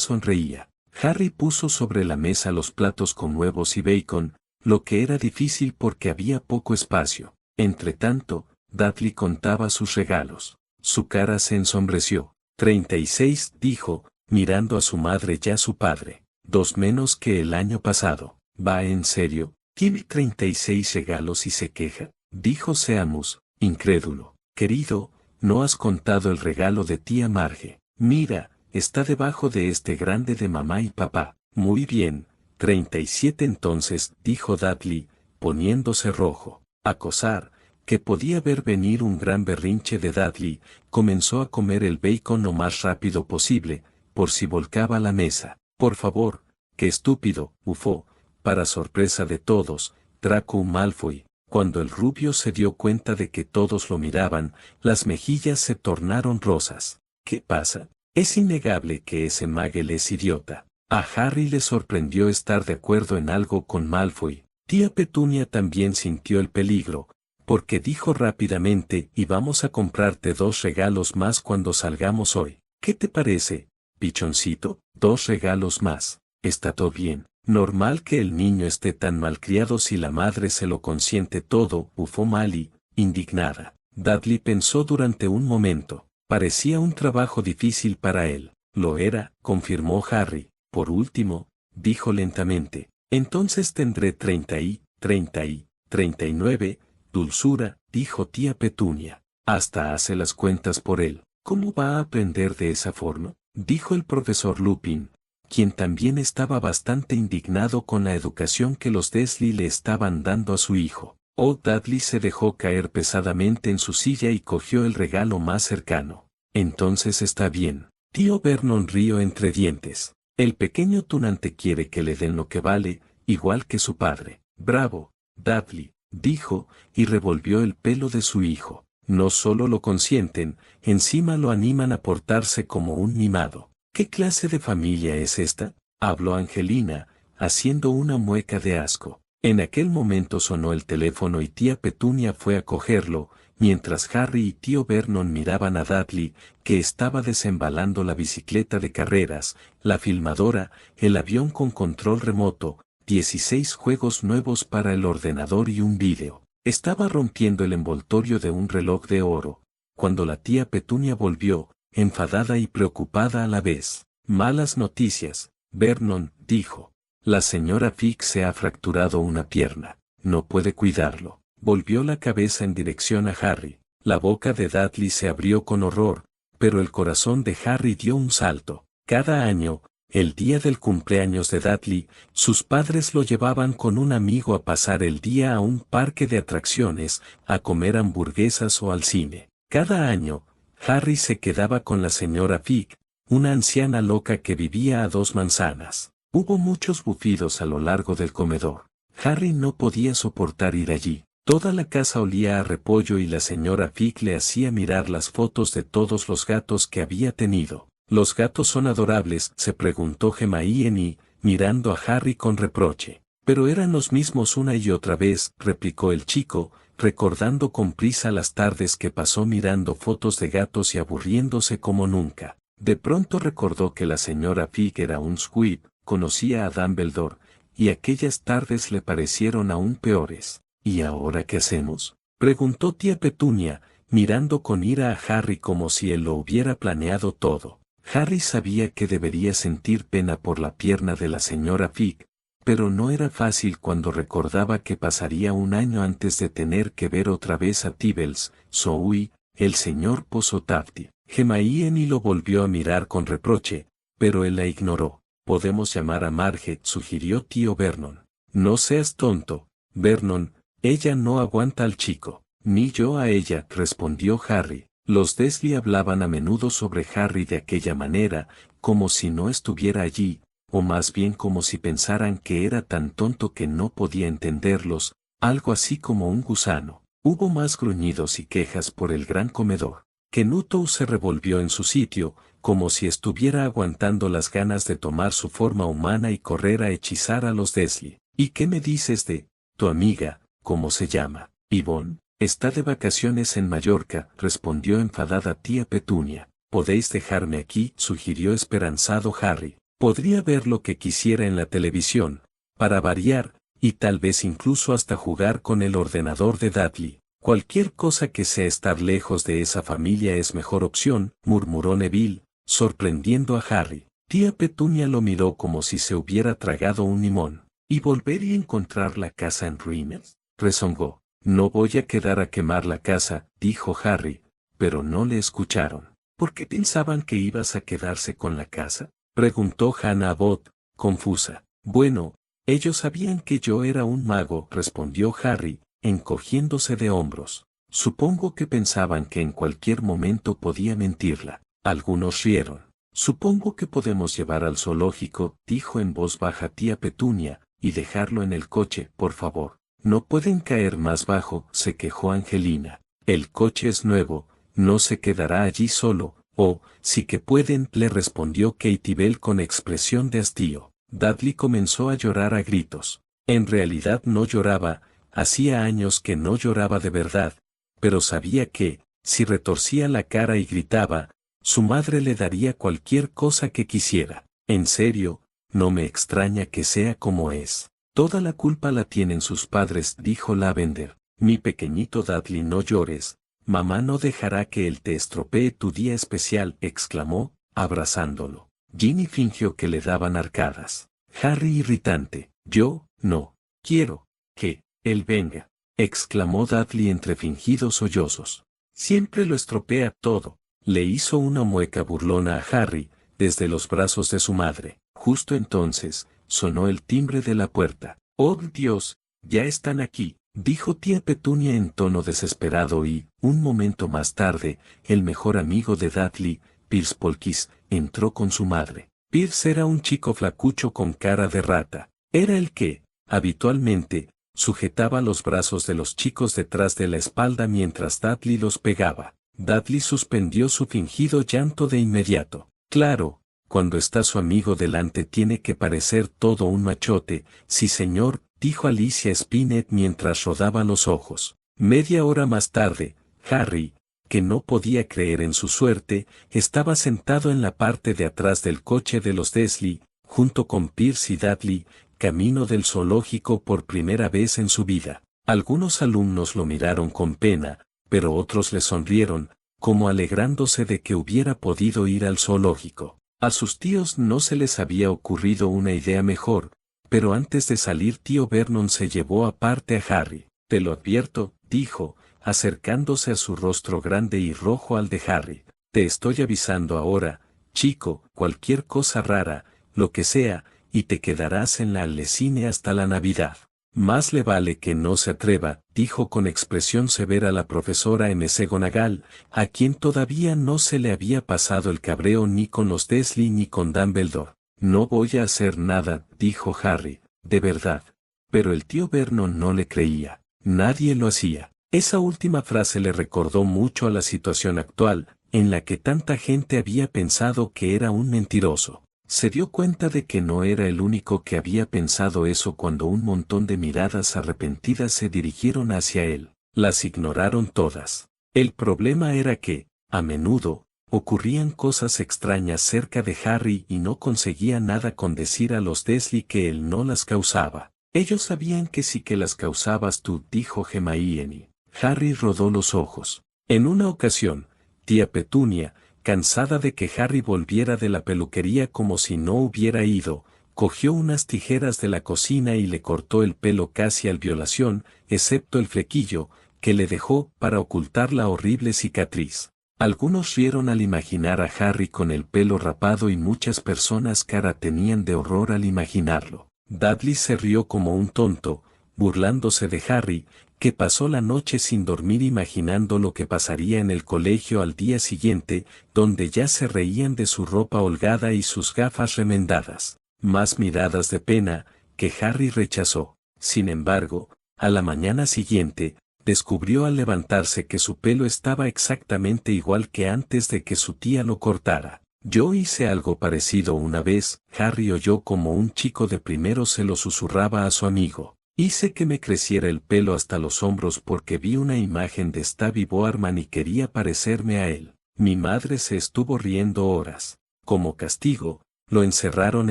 sonreía. Harry puso sobre la mesa los platos con huevos y bacon, lo que era difícil porque había poco espacio. Entretanto, Dudley contaba sus regalos. Su cara se ensombreció. 36, dijo, mirando a su madre y a su padre. 2 menos que el año pasado. ¿Va en serio? ¿Tiene 36 regalos y se queja? Dijo Seamus, incrédulo. Querido, no has contado el regalo de tía Marge. Mira, está debajo de este grande de mamá y papá. Muy bien, 37 entonces, dijo Dudley, poniéndose rojo. Acosar, que podía ver venir un gran berrinche de Dudley, comenzó a comer el bacon lo más rápido posible, por si volcaba la mesa. Por favor, qué estúpido, bufó, para sorpresa de todos, Draco Malfoy. Cuando el rubio se dio cuenta de que todos lo miraban, las mejillas se tornaron rosas. ¿Qué pasa? Es innegable que ese Magel es idiota. A Harry le sorprendió estar de acuerdo en algo con Malfoy. Tía Petunia también sintió el peligro, porque dijo rápidamente: y vamos a comprarte 2 regalos más cuando salgamos hoy. ¿Qué te parece, pichoncito? 2 regalos más. Está todo bien. Normal que el niño esté tan malcriado si la madre se lo consiente todo, bufó Mally, indignada. Dudley pensó durante un momento. Parecía un trabajo difícil para él. Lo era, confirmó Harry. Por último, dijo lentamente, entonces tendré 39. Dulzura, dijo tía Petunia. Hasta hace las cuentas por él. ¿Cómo va a aprender de esa forma? Dijo el profesor Lupin, quien también estaba bastante indignado con la educación que los Dursley le estaban dando a su hijo. Dudley se dejó caer pesadamente en su silla y cogió el regalo más cercano. Entonces está bien. Tío Vernon rió entre dientes. El pequeño tunante quiere que le den lo que vale, igual que su padre. Bravo, Dudley, dijo, y revolvió el pelo de su hijo. No solo lo consienten, encima lo animan a portarse como un mimado. ¿Qué clase de familia es esta? Habló Angelina, haciendo una mueca de asco. En aquel momento sonó el teléfono y tía Petunia fue a cogerlo, mientras Harry y tío Vernon miraban a Dudley, que estaba desembalando la bicicleta de carreras, la filmadora, el avión con control remoto, 16 juegos nuevos para el ordenador y un vídeo. Estaba rompiendo el envoltorio de un reloj de oro, cuando la tía Petunia volvió, enfadada y preocupada a la vez. Malas noticias, Vernon, dijo. La señora Fig se ha fracturado una pierna. No puede cuidarlo. Volvió la cabeza en dirección a Harry. La boca de Dudley se abrió con horror, pero el corazón de Harry dio un salto. Cada año, el día del cumpleaños de Dudley, sus padres lo llevaban con un amigo a pasar el día a un parque de atracciones, a comer hamburguesas o al cine. Cada año, Harry se quedaba con la señora Fig, una anciana loca que vivía a 2 manzanas. Hubo muchos bufidos a lo largo del comedor. Harry no podía soportar ir allí. Toda la casa olía a repollo y la señora Fig le hacía mirar las fotos de todos los gatos que había tenido. ¿Los gatos son adorables?, se preguntó Hermione, mirando a Harry con reproche. Pero eran los mismos una y otra vez, replicó el chico, recordando con prisa las tardes que pasó mirando fotos de gatos y aburriéndose como nunca. De pronto recordó que la señora Fig era un squib, conocía a Dumbledore, y aquellas tardes le parecieron aún peores. ¿Y ahora qué hacemos?, preguntó tía Petunia, mirando con ira a Harry como si él lo hubiera planeado todo. Harry sabía que debería sentir pena por la pierna de la señora Fig, pero no era fácil cuando recordaba que pasaría un año antes de tener que ver otra vez a Tibbles, Zoe, el señor Posotafti. Hermione lo volvió a mirar con reproche, pero él la ignoró. Podemos llamar a Marge, sugirió tío Vernon. No seas tonto, Vernon, ella no aguanta al chico. Ni yo a ella, respondió Harry. Los Dursley hablaban a menudo sobre Harry de aquella manera, como si no estuviera allí, o más bien como si pensaran que era tan tonto que no podía entenderlos, algo así como un gusano. Hubo más gruñidos y quejas por el gran comedor. Kenuto se revolvió en su sitio, como si estuviera aguantando las ganas de tomar su forma humana y correr a hechizar a los Dursley. ¿Y qué me dices de tu amiga, cómo se llama? Yvonne, está de vacaciones en Mallorca, respondió enfadada tía Petunia. Podéis dejarme aquí, sugirió esperanzado Harry. Podría ver lo que quisiera en la televisión, para variar, y tal vez incluso hasta jugar con el ordenador de Dudley. Cualquier cosa que sea estar lejos de esa familia es mejor opción, murmuró Neville, sorprendiendo a Harry. Tía Petunia lo miró como si se hubiera tragado un limón. ¿Y volver y encontrar la casa en ruinas?, rezongó. No voy a quedar a quemar la casa, dijo Harry, pero no le escucharon. ¿Por qué pensaban que ibas a quedarse con la casa?, preguntó Hannah Abbott, confusa. Bueno, ellos sabían que yo era un mago, respondió Harry, encogiéndose de hombros. Supongo que pensaban que en cualquier momento podía mentirla. Algunos rieron. Supongo que podemos llevar al zoológico, dijo en voz baja tía Petunia, y dejarlo en el coche, por favor. No pueden caer más bajo, se quejó Angelina. El coche es nuevo, no se quedará allí solo. Oh, sí que pueden, le respondió Katie Bell con expresión de hastío. Dudley comenzó a llorar a gritos. En realidad no lloraba, hacía años que no lloraba de verdad, pero sabía que, si retorcía la cara y gritaba, su madre le daría cualquier cosa que quisiera. En serio, no me extraña que sea como es. Toda la culpa la tienen sus padres, dijo Lavender. Mi pequeñito Dudley, no llores. Mamá no dejará que él te estropee tu día especial, exclamó, abrazándolo. Ginny fingió que le daban arcadas. Harry irritante. Yo, no, quiero, que, él venga, exclamó Dudley entre fingidos sollozos. Siempre lo estropea todo. Le hizo una mueca burlona a Harry, desde los brazos de su madre. Justo entonces, sonó el timbre de la puerta. ¡Oh, Dios! Ya están aquí, dijo tía Petunia en tono desesperado y, un momento más tarde, el mejor amigo de Dudley, Pierce Polkiss, entró con su madre. Pierce era un chico flacucho con cara de rata. Era el que, habitualmente, sujetaba los brazos de los chicos detrás de la espalda mientras Dudley los pegaba. Dudley suspendió su fingido llanto de inmediato. Claro, cuando está su amigo delante tiene que parecer todo un machote. Sí señor, dijo Alicia Spinnet mientras rodaba los ojos. Media hora más tarde, Harry, que no podía creer en su suerte, estaba sentado en la parte de atrás del coche de los Dursley, junto con Pierce y Dudley, camino del zoológico por primera vez en su vida. Algunos alumnos lo miraron con pena, pero otros le sonrieron, como alegrándose de que hubiera podido ir al zoológico. A sus tíos no se les había ocurrido una idea mejor, pero antes de salir tío Vernon se llevó aparte a Harry. Te lo advierto, dijo, acercándose a su rostro grande y rojo al de Harry. Te estoy avisando ahora, chico, cualquier cosa rara, lo que sea, y te quedarás en la Allecine hasta la Navidad. Más le vale que no se atreva, dijo con expresión severa la profesora McGonagall, a quien todavía no se le había pasado el cabreo ni con los Dursley ni con Dumbledore. No voy a hacer nada, dijo Harry, de verdad. Pero el tío Vernon no le creía. Nadie lo hacía. Esa última frase le recordó mucho a la situación actual, en la que tanta gente había pensado que era un mentiroso. Se dio cuenta de que no era el único que había pensado eso cuando un montón de miradas arrepentidas se dirigieron hacia él. Las ignoraron todas. El problema era que, a menudo, ocurrían cosas extrañas cerca de Harry y no conseguía nada con decir a los Dursley que él no las causaba. Ellos sabían que sí que las causabas tú, dijo Hermione. Harry rodó los ojos. En una ocasión, tía Petunia, cansada de que Harry volviera de la peluquería como si no hubiera ido, cogió unas tijeras de la cocina y le cortó el pelo casi al violación, excepto el flequillo, que le dejó para ocultar la horrible cicatriz. Algunos rieron al imaginar a Harry con el pelo rapado y muchas personas cara tenían de horror al imaginarlo. Dudley se rió como un tonto, burlándose de Harry, que pasó la noche sin dormir imaginando lo que pasaría en el colegio al día siguiente, donde ya se reían de su ropa holgada y sus gafas remendadas. Más miradas de pena, que Harry rechazó. Sin embargo, a la mañana siguiente, descubrió al levantarse que su pelo estaba exactamente igual que antes de que su tía lo cortara. Yo hice algo parecido una vez, Harry oyó como un chico de primero se lo susurraba a su amigo. Hice que me creciera el pelo hasta los hombros porque vi una imagen de Stevie Boarman y quería parecerme a él. Mi madre se estuvo riendo horas. Como castigo, lo encerraron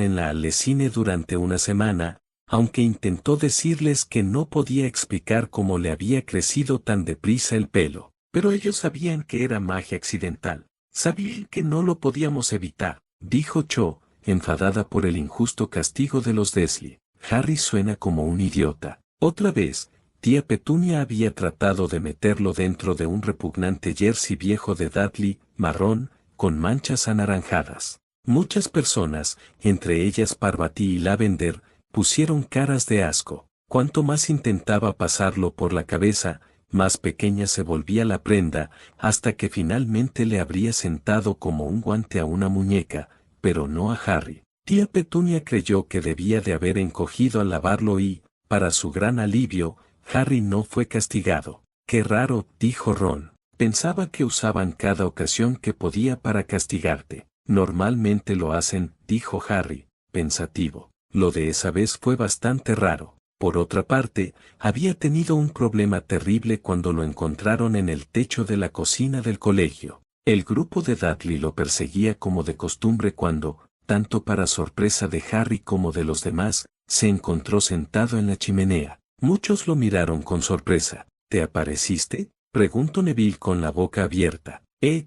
en la Alecine durante una semana, aunque intentó decirles que no podía explicar cómo le había crecido tan deprisa el pelo. Pero ellos sabían que era magia accidental. Sabían que no lo podíamos evitar, dijo Cho, enfadada por el injusto castigo de los Dursley. Harry suena como un idiota. Otra vez, tía Petunia había tratado de meterlo dentro de un repugnante jersey viejo de Dudley, marrón, con manchas anaranjadas. Muchas personas, entre ellas Parvati y Lavender, pusieron caras de asco. Cuanto más intentaba pasarlo por la cabeza, más pequeña se volvía la prenda, hasta que finalmente le habría sentado como un guante a una muñeca, pero no a Harry. Tía Petunia creyó que debía de haber encogido al lavarlo y, para su gran alivio, Harry no fue castigado. Qué raro, dijo Ron. Pensaba que usaban cada ocasión que podía para castigarte. Normalmente lo hacen, dijo Harry, pensativo. Lo de esa vez fue bastante raro. Por otra parte, había tenido un problema terrible cuando lo encontraron en el techo de la cocina del colegio. El grupo de Dudley lo perseguía como de costumbre cuando, tanto para sorpresa de Harry como de los demás, se encontró sentado en la chimenea. Muchos lo miraron con sorpresa. ¿Te apareciste?, preguntó Neville con la boca abierta.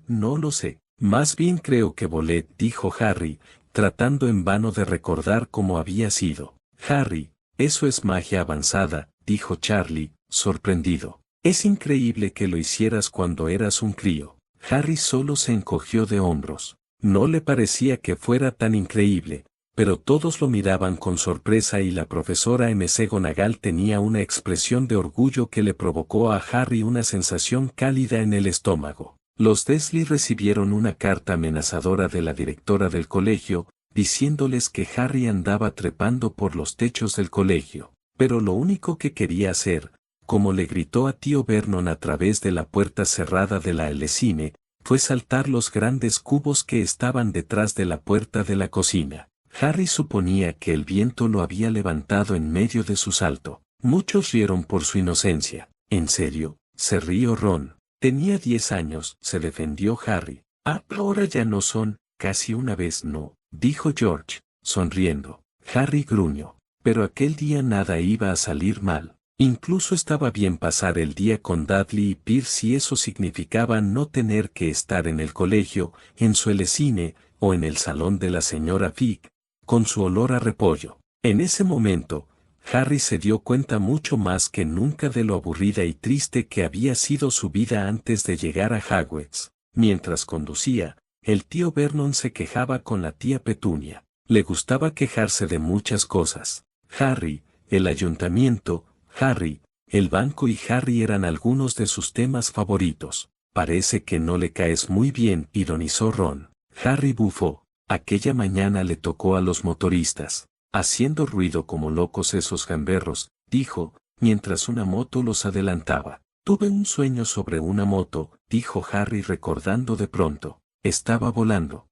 No lo sé. Más bien creo que volé, dijo Harry, tratando en vano de recordar cómo había sido. Harry, eso es magia avanzada, dijo Charlie, sorprendido. Es increíble que lo hicieras cuando eras un crío. Harry solo se encogió de hombros. No le parecía que fuera tan increíble, pero todos lo miraban con sorpresa y la profesora McGonagall tenía una expresión de orgullo que le provocó a Harry una sensación cálida en el estómago. Los Dursley recibieron una carta amenazadora de la directora del colegio, diciéndoles que Harry andaba trepando por los techos del colegio, pero lo único que quería hacer, como le gritó a tío Vernon a través de la puerta cerrada de la Alecine, fue saltar los grandes cubos que estaban detrás de la puerta de la cocina. Harry suponía que el viento lo había levantado en medio de su salto. Muchos rieron por su inocencia. ¿En serio?, se rió Ron. Tenía 10 años, se defendió Harry. Ahora ya no son, casi una vez no, dijo George, sonriendo. Harry gruñó. Pero aquel día nada iba a salir mal. Incluso estaba bien pasar el día con Dudley y Pierce si eso significaba no tener que estar en el colegio, en su Alecine, o en el salón de la señora Fig, con su olor a repollo. En ese momento, Harry se dio cuenta mucho más que nunca de lo aburrida y triste que había sido su vida antes de llegar a Hogwarts. Mientras conducía, el tío Vernon se quejaba con la tía Petunia. Le gustaba quejarse de muchas cosas. Harry, el ayuntamiento, Harry, el banco y Harry eran algunos de sus temas favoritos. Parece que no le caes muy bien, ironizó Ron. Harry bufó. Aquella mañana le tocó a los motoristas. Haciendo ruido como locos esos gamberros, dijo, mientras una moto los adelantaba. Tuve un sueño sobre una moto, dijo Harry recordando de pronto. Estaba volando.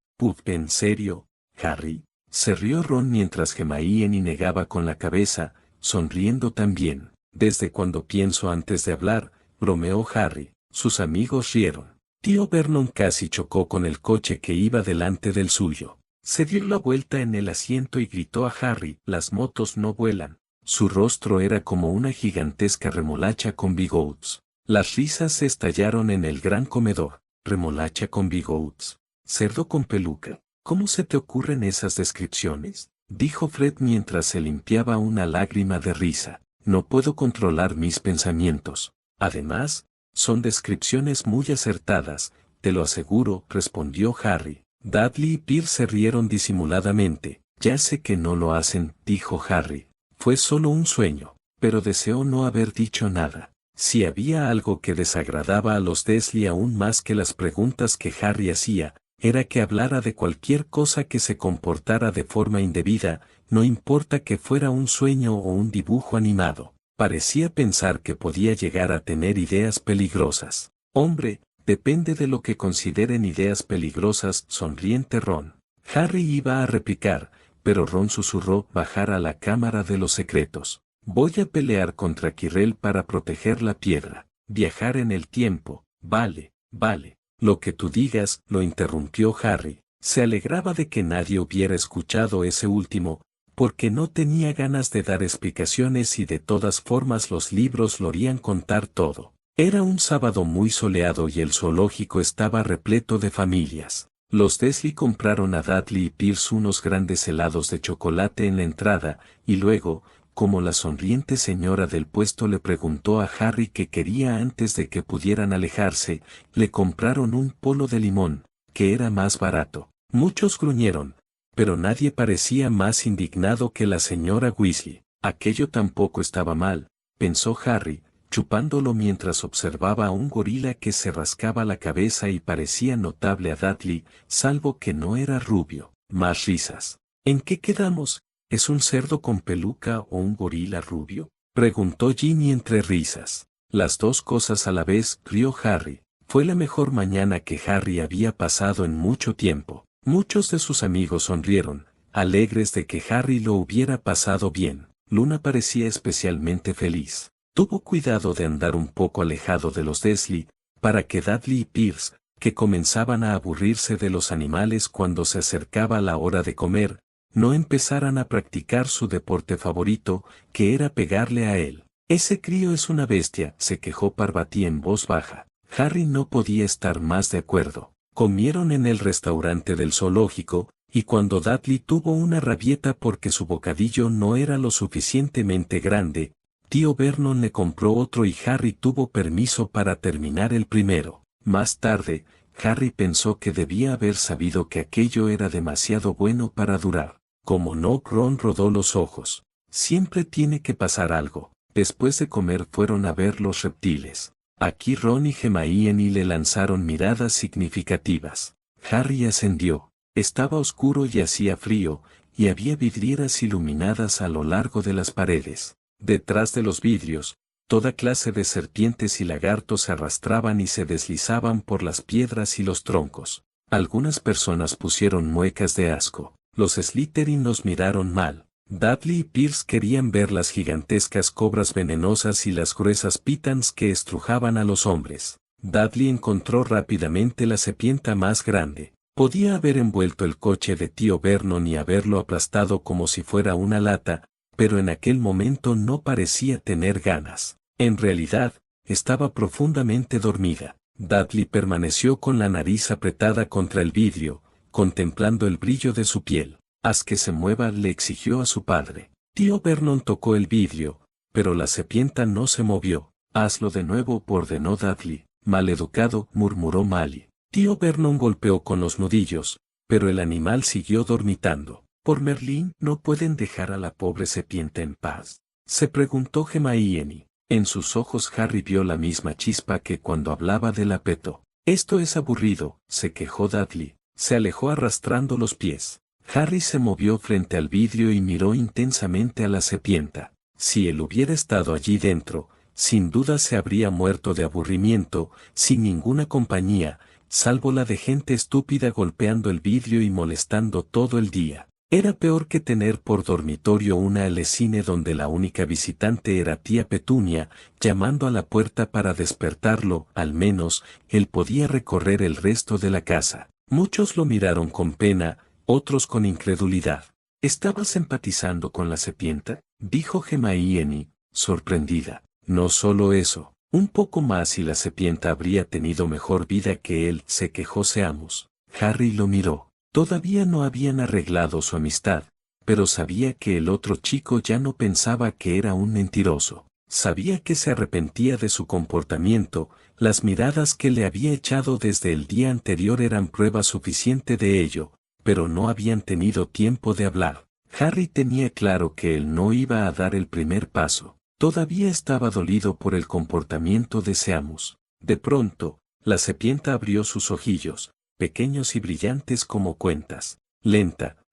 ¿En serio, Harry? Se rió Ron mientras Hermione negaba con la cabeza, sonriendo también. Desde cuando pienso antes de hablar, bromeó Harry. Sus amigos rieron. Tío Vernon casi chocó con el coche que iba delante del suyo. Se dio la vuelta en el asiento y gritó a Harry, las motos no vuelan. Su rostro era como una gigantesca remolacha con bigotes. Las risas se estallaron en el gran comedor. Remolacha con bigotes. Cerdo con peluca. ¿Cómo se te ocurren esas descripciones?, dijo Fred mientras se limpiaba una lágrima de risa. No puedo controlar mis pensamientos. Además, son descripciones muy acertadas, te lo aseguro, respondió Harry. Dudley y Pierce se rieron disimuladamente. Ya sé que no lo hacen, dijo Harry. Fue solo un sueño, pero deseó no haber dicho nada. Si había algo que desagradaba a los Dursley aún más que las preguntas que Harry hacía, era que hablara de cualquier cosa que se comportara de forma indebida, no importa que fuera un sueño o un dibujo animado. Parecía pensar que podía llegar a tener ideas peligrosas. Hombre, depende de lo que consideren ideas peligrosas, sonriente Ron. Harry iba a replicar, pero Ron susurró bajar a la cámara de los secretos. Voy a pelear contra Quirrell para proteger la piedra. Viajar en el tiempo. Vale, vale. Lo que tú digas, lo interrumpió Harry. Se alegraba de que nadie hubiera escuchado ese último, porque no tenía ganas de dar explicaciones y de todas formas los libros lo harían contar todo. Era un sábado muy soleado y el zoológico estaba repleto de familias. Los Dursley compraron a Dudley y Pierce unos grandes helados de chocolate en la entrada, y luego, como la sonriente señora del puesto le preguntó a Harry qué quería antes de que pudieran alejarse, le compraron un polo de limón, que era más barato. Muchos gruñeron, pero nadie parecía más indignado que la señora Weasley. Aquello tampoco estaba mal, pensó Harry, chupándolo mientras observaba a un gorila que se rascaba la cabeza y parecía notable a Dudley, salvo que no era rubio. Más risas. ¿En qué quedamos? ¿Es un cerdo con peluca o un gorila rubio? Preguntó Ginny entre risas. Las dos cosas a la vez, rió Harry. Fue la mejor mañana que Harry había pasado en mucho tiempo. Muchos de sus amigos sonrieron, alegres de que Harry lo hubiera pasado bien. Luna parecía especialmente feliz. Tuvo cuidado de andar un poco alejado de los Dursley, para que Dudley y Pierce, que comenzaban a aburrirse de los animales cuando se acercaba la hora de comer, no empezaran a practicar su deporte favorito, que era pegarle a él. Ese crío es una bestia, se quejó Parvati en voz baja. Harry no podía estar más de acuerdo. Comieron en el restaurante del zoológico, y cuando Dudley tuvo una rabieta porque su bocadillo no era lo suficientemente grande, tío Vernon le compró otro y Harry tuvo permiso para terminar el primero. Más tarde, Harry pensó que debía haber sabido que aquello era demasiado bueno para durar. Como no, Ron rodó los ojos. Siempre tiene que pasar algo. Después de comer fueron a ver los reptiles. Aquí Ron y Hermione le lanzaron miradas significativas. Harry ascendió. Estaba oscuro y hacía frío, y había vidrieras iluminadas a lo largo de las paredes. Detrás de los vidrios, toda clase de serpientes y lagartos se arrastraban y se deslizaban por las piedras y los troncos. Algunas personas pusieron muecas de asco. Los Slytherin nos miraron mal. Dudley y Pierce querían ver las gigantescas cobras venenosas y las gruesas pitans que estrujaban a los hombres. Dudley encontró rápidamente la serpiente más grande. Podía haber envuelto el coche de tío Vernon y haberlo aplastado como si fuera una lata, pero en aquel momento no parecía tener ganas. En realidad, estaba profundamente dormida. Dudley permaneció con la nariz apretada contra el vidrio, contemplando el brillo de su piel. Haz que se mueva, le exigió a su padre. Tío Vernon tocó el vidrio, pero la serpiente no se movió. Hazlo de nuevo, ordenó Dudley. Maleducado, murmuró Molly. Tío Vernon golpeó con los nudillos, pero el animal siguió dormitando. ¿Por Merlín no pueden dejar a la pobre serpiente en paz?, se preguntó Hermione. En sus ojos Harry vio la misma chispa que cuando hablaba del apeto. Esto es aburrido, se quejó Dudley. Se alejó arrastrando los pies. Harry se movió frente al vidrio y miró intensamente a la serpiente. Si él hubiera estado allí dentro, sin duda se habría muerto de aburrimiento, sin ninguna compañía, salvo la de gente estúpida golpeando el vidrio y molestando todo el día. Era peor que tener por dormitorio una alecine donde la única visitante era tía Petunia, llamando a la puerta para despertarlo. Al menos, él podía recorrer el resto de la casa. Muchos lo miraron con pena, otros con incredulidad. ¿Estabas empatizando con la serpiente?, dijo Hermione, sorprendida. No solo eso, un poco más y la serpiente habría tenido mejor vida que él, se quejó Seamus. Harry lo miró. Todavía no habían arreglado su amistad, pero sabía que el otro chico ya no pensaba que era un mentiroso. Sabía que se arrepentía de su comportamiento. Las miradas que le había echado desde el día anterior eran prueba suficiente de ello, pero no habían tenido tiempo de hablar. Harry tenía claro que él no iba a dar el primer paso. Todavía estaba dolido por el comportamiento de Seamus. De pronto, la serpiente abrió sus ojillos, pequeños y brillantes como cuentas.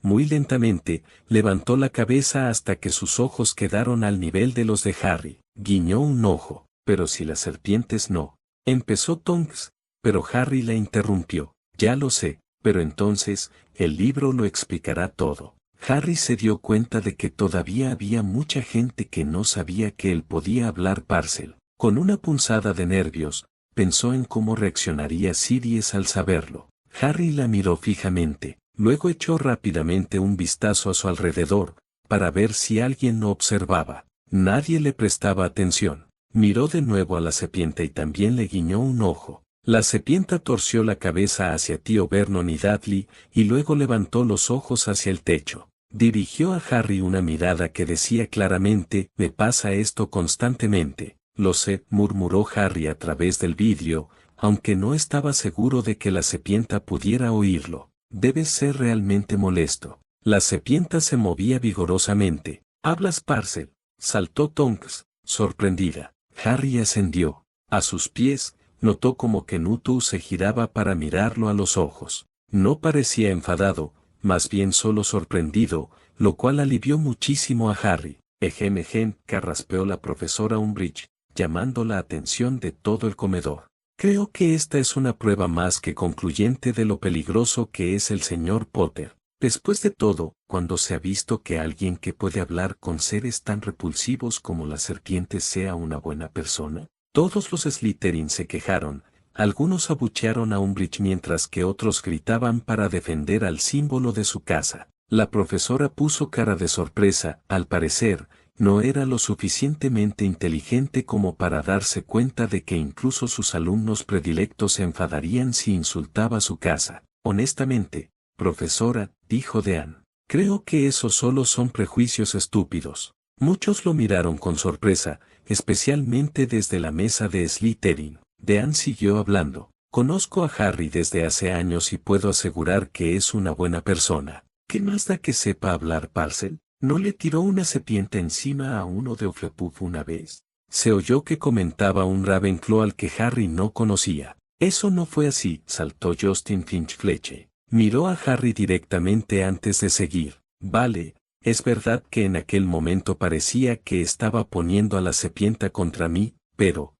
Muy lentamente, levantó la cabeza hasta que sus ojos quedaron al nivel de los de Harry. Guiñó un ojo. Pero si las serpientes no. Empezó Tonks, pero Harry la interrumpió. Ya lo sé, pero entonces, el libro lo explicará todo. Harry se dio cuenta de que todavía había mucha gente que no sabía que él podía hablar Parcel. Con una punzada de nervios, pensó en cómo reaccionaría Sirius al saberlo. Harry la miró fijamente, luego echó rápidamente un vistazo a su alrededor, para ver si alguien no observaba. Nadie le prestaba atención. Miró de nuevo a la serpiente y también le guiñó un ojo. La serpiente torció la cabeza hacia tío Vernon y Dudley, y luego levantó los ojos hacia el techo. Dirigió a Harry una mirada que decía claramente, «Me pasa esto constantemente». «Lo sé», murmuró Harry a través del vidrio, aunque no estaba seguro de que la serpiente pudiera oírlo. «Debes ser realmente molesto». La serpiente se movía vigorosamente. «¿Hablas Parcel?», saltó Tonks, sorprendida. Harry ascendió. A sus pies, notó como que Nutu se giraba para mirarlo a los ojos. No parecía enfadado, más bien solo sorprendido, lo cual alivió muchísimo a Harry. Ejem, carraspeó la profesora Umbridge, llamando la atención de todo el comedor. Creo que esta es una prueba más que concluyente de lo peligroso que es el señor Potter. Después de todo, cuando se ha visto que alguien que puede hablar con seres tan repulsivos como las serpientes sea una buena persona, todos los Slytherin se quejaron, algunos abuchearon a Umbridge mientras que otros gritaban para defender al símbolo de su casa. La profesora puso cara de sorpresa, al parecer, no era lo suficientemente inteligente como para darse cuenta de que incluso sus alumnos predilectos se enfadarían si insultaba su casa. Honestamente, profesora, dijo Dean, creo que esos solo son prejuicios estúpidos. Muchos lo miraron con sorpresa, especialmente desde la mesa de Slytherin. Dean siguió hablando. Conozco a Harry desde hace años y puedo asegurar que es una buena persona. ¿Qué más da que sepa hablar Parcel? ¿No le tiró una serpiente encima a uno de Hufflepuff una vez? Se oyó que comentaba un Ravenclaw al que Harry no conocía. Eso no fue así, saltó Justin Finch-Fletcher. Miró a Harry directamente antes de seguir. Vale, es verdad que en aquel momento parecía que estaba poniendo a la serpiente contra mí, pero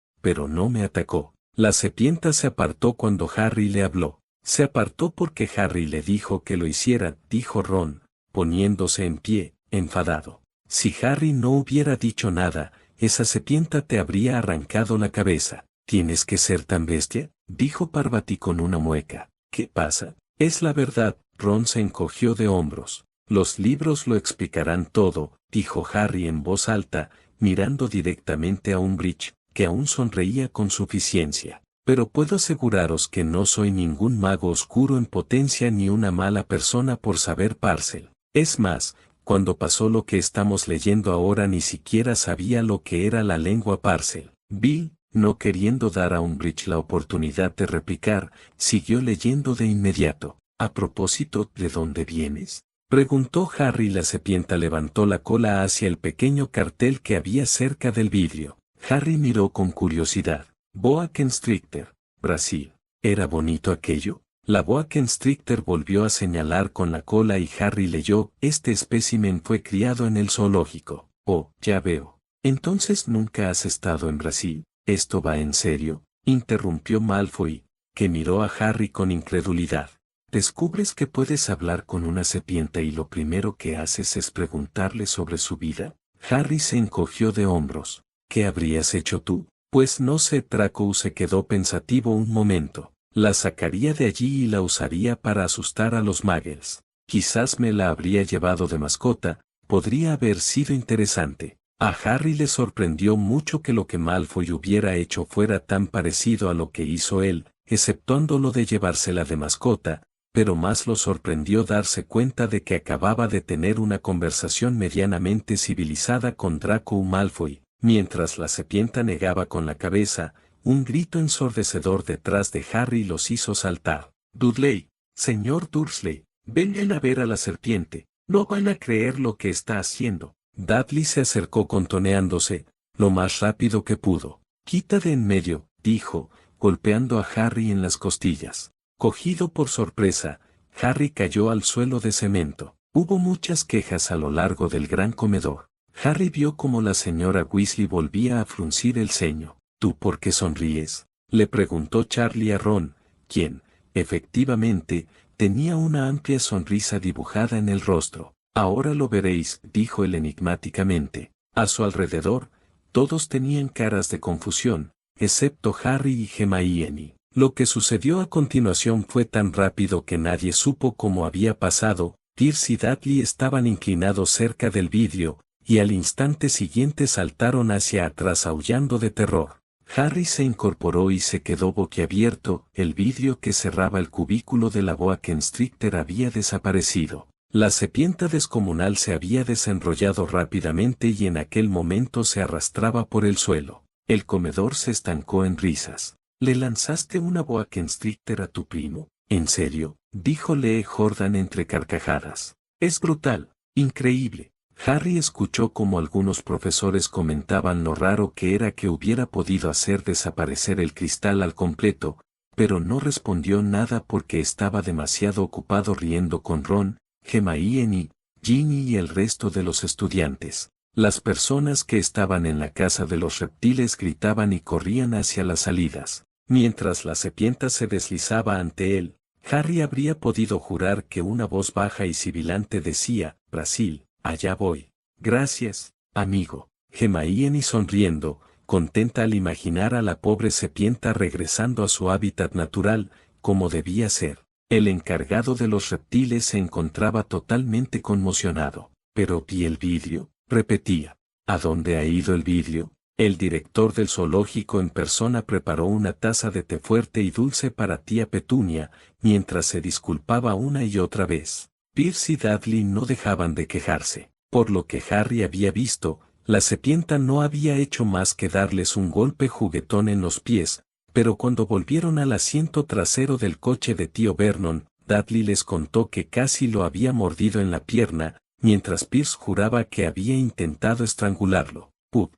no me atacó. La serpiente se apartó cuando Harry le habló. Se apartó porque Harry le dijo que lo hiciera, dijo Ron, poniéndose en pie, enfadado. Si Harry no hubiera dicho nada, esa serpiente te habría arrancado la cabeza. ¿Tienes que ser tan bestia?, dijo Parvati con una mueca. ¿Qué pasa? Es la verdad, Ron se encogió de hombros. Los libros lo explicarán todo, dijo Harry en voz alta, mirando directamente a Umbridge, que aún sonreía con suficiencia. Pero puedo aseguraros que no soy ningún mago oscuro en potencia ni una mala persona por saber Parcel. Es más, cuando pasó lo que estamos leyendo ahora ni siquiera sabía lo que era la lengua Parcel. Bill, no queriendo dar a Umbridge la oportunidad de replicar, siguió leyendo de inmediato. «A propósito, ¿de dónde vienes?», preguntó Harry. La serpiente levantó la cola hacia el pequeño cartel que había cerca del vidrio. Harry miró con curiosidad. Boa Constrictor, Brasil. ¿Era bonito aquello? La boa constrictor volvió a señalar con la cola y Harry leyó, este espécimen fue criado en el zoológico. Oh, ya veo. ¿Entonces nunca has estado en Brasil? ¿Esto va en serio?, interrumpió Malfoy, que miró a Harry con incredulidad. ¿Descubres que puedes hablar con una serpiente y lo primero que haces es preguntarle sobre su vida? Harry se encogió de hombros. ¿Qué habrías hecho tú? Pues no sé. Draco se quedó pensativo un momento. La sacaría de allí y la usaría para asustar a los muggles. Quizás me la habría llevado de mascota, podría haber sido interesante. A Harry le sorprendió mucho que lo que Malfoy hubiera hecho fuera tan parecido a lo que hizo él, exceptuando lo de llevársela de mascota, pero más lo sorprendió darse cuenta de que acababa de tener una conversación medianamente civilizada con Draco Malfoy. Mientras la serpiente negaba con la cabeza, un grito ensordecedor detrás de Harry los hizo saltar. «Dudley, señor Dursley, vengan a ver a la serpiente, no van a creer lo que está haciendo». Dudley se acercó contoneándose, lo más rápido que pudo. «Quita de en medio», dijo, golpeando a Harry en las costillas. Cogido por sorpresa, Harry cayó al suelo de cemento. Hubo muchas quejas a lo largo del gran comedor. Harry vio como la señora Weasley volvía a fruncir el ceño. «¿Tú por qué sonríes?», le preguntó Charlie a Ron, quien, efectivamente, tenía una amplia sonrisa dibujada en el rostro. Ahora lo veréis, dijo él enigmáticamente. A su alrededor, todos tenían caras de confusión, excepto Harry y Hermione. Lo que sucedió a continuación fue tan rápido que nadie supo cómo había pasado. Pierce y Dudley estaban inclinados cerca del vidrio, y al instante siguiente saltaron hacia atrás aullando de terror. Harry se incorporó y se quedó boquiabierto. El vidrio que cerraba el cubículo de la Boa-Constrictor había desaparecido. La serpiente descomunal se había desenrollado rápidamente y en aquel momento se arrastraba por el suelo. El comedor se estancó en risas. ¿Le lanzaste una Boa-Constrictor a tu primo? ¿En serio? Dijo Lee Jordan entre carcajadas. Es brutal, increíble. Harry escuchó como algunos profesores comentaban lo raro que era que hubiera podido hacer desaparecer el cristal al completo, pero no respondió nada porque estaba demasiado ocupado riendo con Ron, Hermione, Ginny y el resto de los estudiantes. Las personas que estaban en la casa de los reptiles gritaban y corrían hacia las salidas. Mientras la serpiente se deslizaba ante él, Harry habría podido jurar que una voz baja y sibilante decía, «Brasil, allá voy». «Gracias, amigo». Hermione sonriendo, contenta al imaginar a la pobre serpiente regresando a su hábitat natural, como debía ser. El encargado de los reptiles se encontraba totalmente conmocionado. «Pero vi el vidrio», repetía. «¿A dónde ha ido el vidrio?». El director del zoológico en persona preparó una taza de té fuerte y dulce para tía Petunia, mientras se disculpaba una y otra vez. Pierce y Dudley no dejaban de quejarse. Por lo que Harry había visto, la serpiente no había hecho más que darles un golpe juguetón en los pies, pero cuando volvieron al asiento trasero del coche de tío Vernon, Dudley les contó que casi lo había mordido en la pierna, mientras Pierce juraba que había intentado estrangularlo.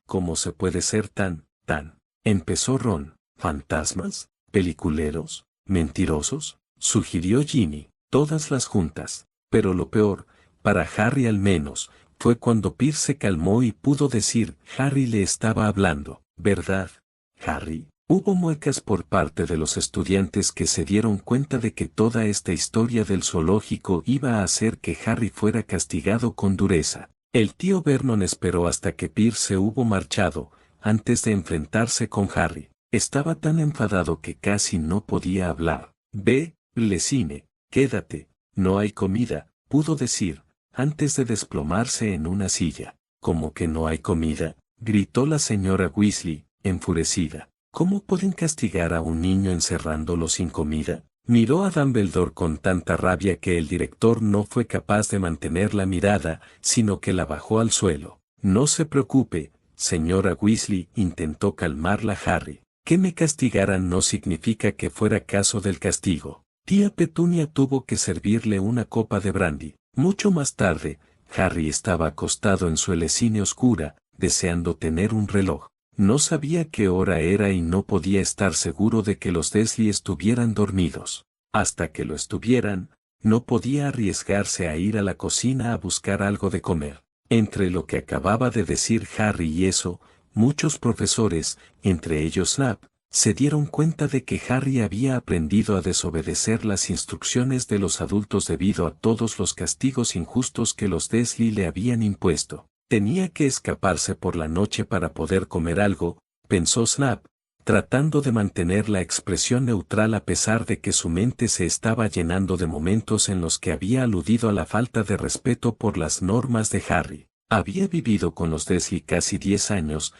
¿Cómo se puede ser tan? Empezó Ron. ¿Fantasmas? ¿Peliculeros? ¿Mentirosos? Sugirió Ginny. Todas las juntas. Pero lo peor, para Harry al menos, fue cuando Pierce se calmó y pudo decir, Harry le estaba hablando, ¿verdad, Harry? Hubo muecas por parte de los estudiantes que se dieron cuenta de que toda esta historia del zoológico iba a hacer que Harry fuera castigado con dureza. El tío Vernon esperó hasta que Pierce se hubo marchado, antes de enfrentarse con Harry. Estaba tan enfadado que casi no podía hablar. «Ve, Lecine, quédate, no hay comida», pudo decir, antes de desplomarse en una silla. «¿Cómo que no hay comida?», gritó la señora Weasley, enfurecida. «¿Cómo pueden castigar a un niño encerrándolo sin comida?». Miró a Dumbledore con tanta rabia que el director no fue capaz de mantener la mirada, sino que la bajó al suelo. «No se preocupe, señora Weasley», intentó calmarla Harry. «Que me castigaran no significa que fuera caso del castigo». Tía Petunia tuvo que servirle una copa de brandy. Mucho más tarde, Harry estaba acostado en su lesine oscura, deseando tener un reloj. No sabía qué hora era y no podía estar seguro de que los Dursley estuvieran dormidos. Hasta que lo estuvieran, no podía arriesgarse a ir a la cocina a buscar algo de comer. Entre lo que acababa de decir Harry y eso, muchos profesores, entre ellos Snap, se dieron cuenta de que Harry había aprendido a desobedecer las instrucciones de los adultos debido a todos los castigos injustos que los Dursley le habían impuesto. Tenía que escaparse por la noche para poder comer algo, pensó Snap, tratando de mantener la expresión neutral a pesar de que su mente se estaba llenando de momentos en los que había aludido a la falta de respeto por las normas de Harry. Había vivido con los Dursley casi 10 años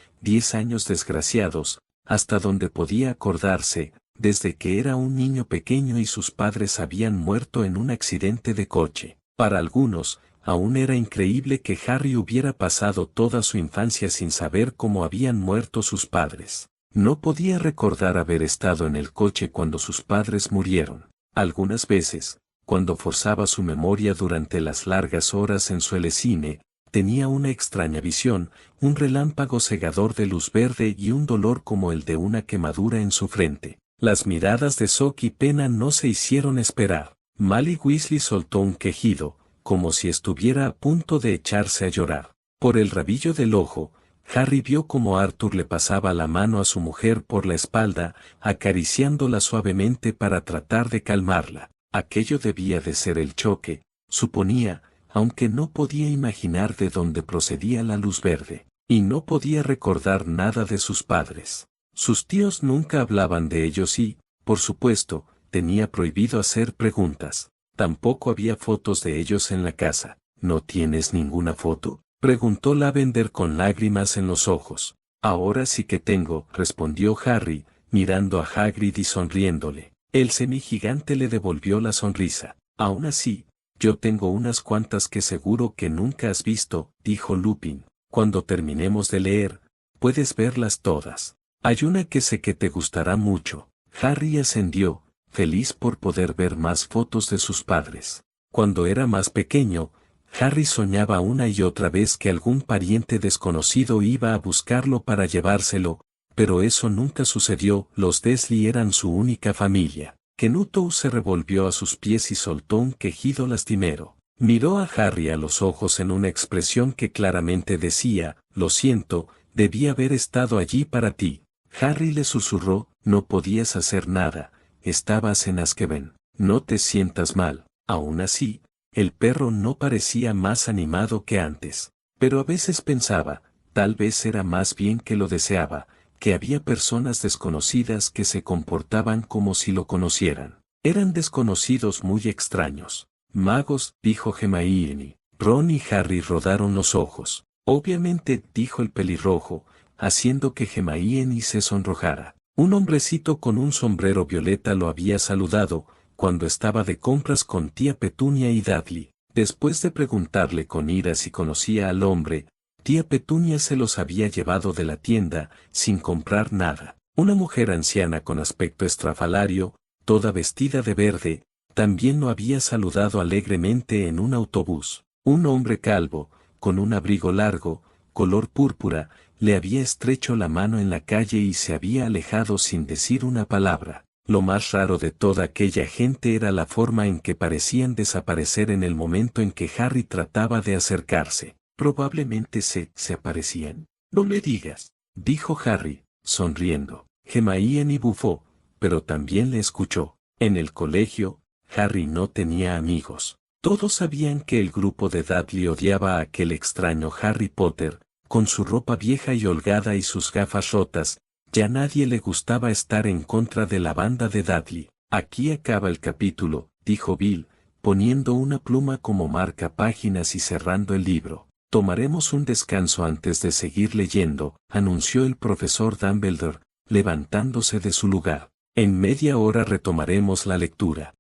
desgraciados, hasta donde podía acordarse, desde que era un niño pequeño y sus padres habían muerto en un accidente de coche. Para algunos, aún era increíble que Harry hubiera pasado toda su infancia sin saber cómo habían muerto sus padres. No podía recordar haber estado en el coche cuando sus padres murieron. Algunas veces, cuando forzaba su memoria durante las largas horas en su lesine, tenía una extraña visión, un relámpago cegador de luz verde y un dolor como el de una quemadura en su frente. Las miradas de Sock y Pena no se hicieron esperar. Molly Weasley soltó un quejido, como si estuviera a punto de echarse a llorar. Por el rabillo del ojo, Harry vio cómo Arthur le pasaba la mano a su mujer por la espalda, acariciándola suavemente para tratar de calmarla. Aquello debía de ser el choque, suponía, aunque no podía imaginar de dónde procedía la luz verde, y no podía recordar nada de sus padres. Sus tíos nunca hablaban de ellos y, por supuesto, tenía prohibido hacer preguntas. Tampoco había fotos de ellos en la casa. ¿No tienes ninguna foto?, preguntó Lavender con lágrimas en los ojos. Ahora sí que tengo, respondió Harry, mirando a Hagrid y sonriéndole. El semigigante le devolvió la sonrisa. Aún así, yo tengo unas cuantas que seguro que nunca has visto, dijo Lupin. Cuando terminemos de leer, puedes verlas todas. Hay una que sé que te gustará mucho. Harry ascendió, feliz por poder ver más fotos de sus padres. Cuando era más pequeño, Harry soñaba una y otra vez que algún pariente desconocido iba a buscarlo para llevárselo, pero eso nunca sucedió. Los Dursley eran su única familia. Kenuttou se revolvió a sus pies y soltó un quejido lastimero. Miró a Harry a los ojos en una expresión que claramente decía, lo siento, debí haber estado allí para ti. Harry le susurró, no podías hacer nada, estabas en Azkaban, no te sientas mal. Aún así, el perro no parecía más animado que antes, pero a veces pensaba, tal vez era más bien que lo deseaba, que había personas desconocidas que se comportaban como si lo conocieran. Eran desconocidos muy extraños. Magos, dijo Hermione. Ron y Harry rodaron los ojos. Obviamente, dijo el pelirrojo, haciendo que Hermione se sonrojara. Un hombrecito con un sombrero violeta lo había saludado, cuando estaba de compras con tía Petunia y Dudley. Después de preguntarle con ira si conocía al hombre, tía Petunia se los había llevado de la tienda, sin comprar nada. Una mujer anciana con aspecto estrafalario, toda vestida de verde, también lo había saludado alegremente en un autobús. Un hombre calvo, con un abrigo largo, color púrpura, le había estrecho la mano en la calle y se había alejado sin decir una palabra. Lo más raro de toda aquella gente era la forma en que parecían desaparecer en el momento en que Harry trataba de acercarse. Probablemente se aparecían. No me digas, dijo Harry, sonriendo. Hermione bufó, pero también le escuchó. En el colegio, Harry no tenía amigos. Todos sabían que el grupo de Dudley odiaba a aquel extraño Harry Potter, con su ropa vieja y holgada y sus gafas rotas. Ya nadie le gustaba estar en contra de la banda de Dudley. Aquí acaba el capítulo, dijo Bill, poniendo una pluma como marca páginas y cerrando el libro. Tomaremos un descanso antes de seguir leyendo, anunció el profesor Dumbledore, levantándose de su lugar. En media hora retomaremos la lectura.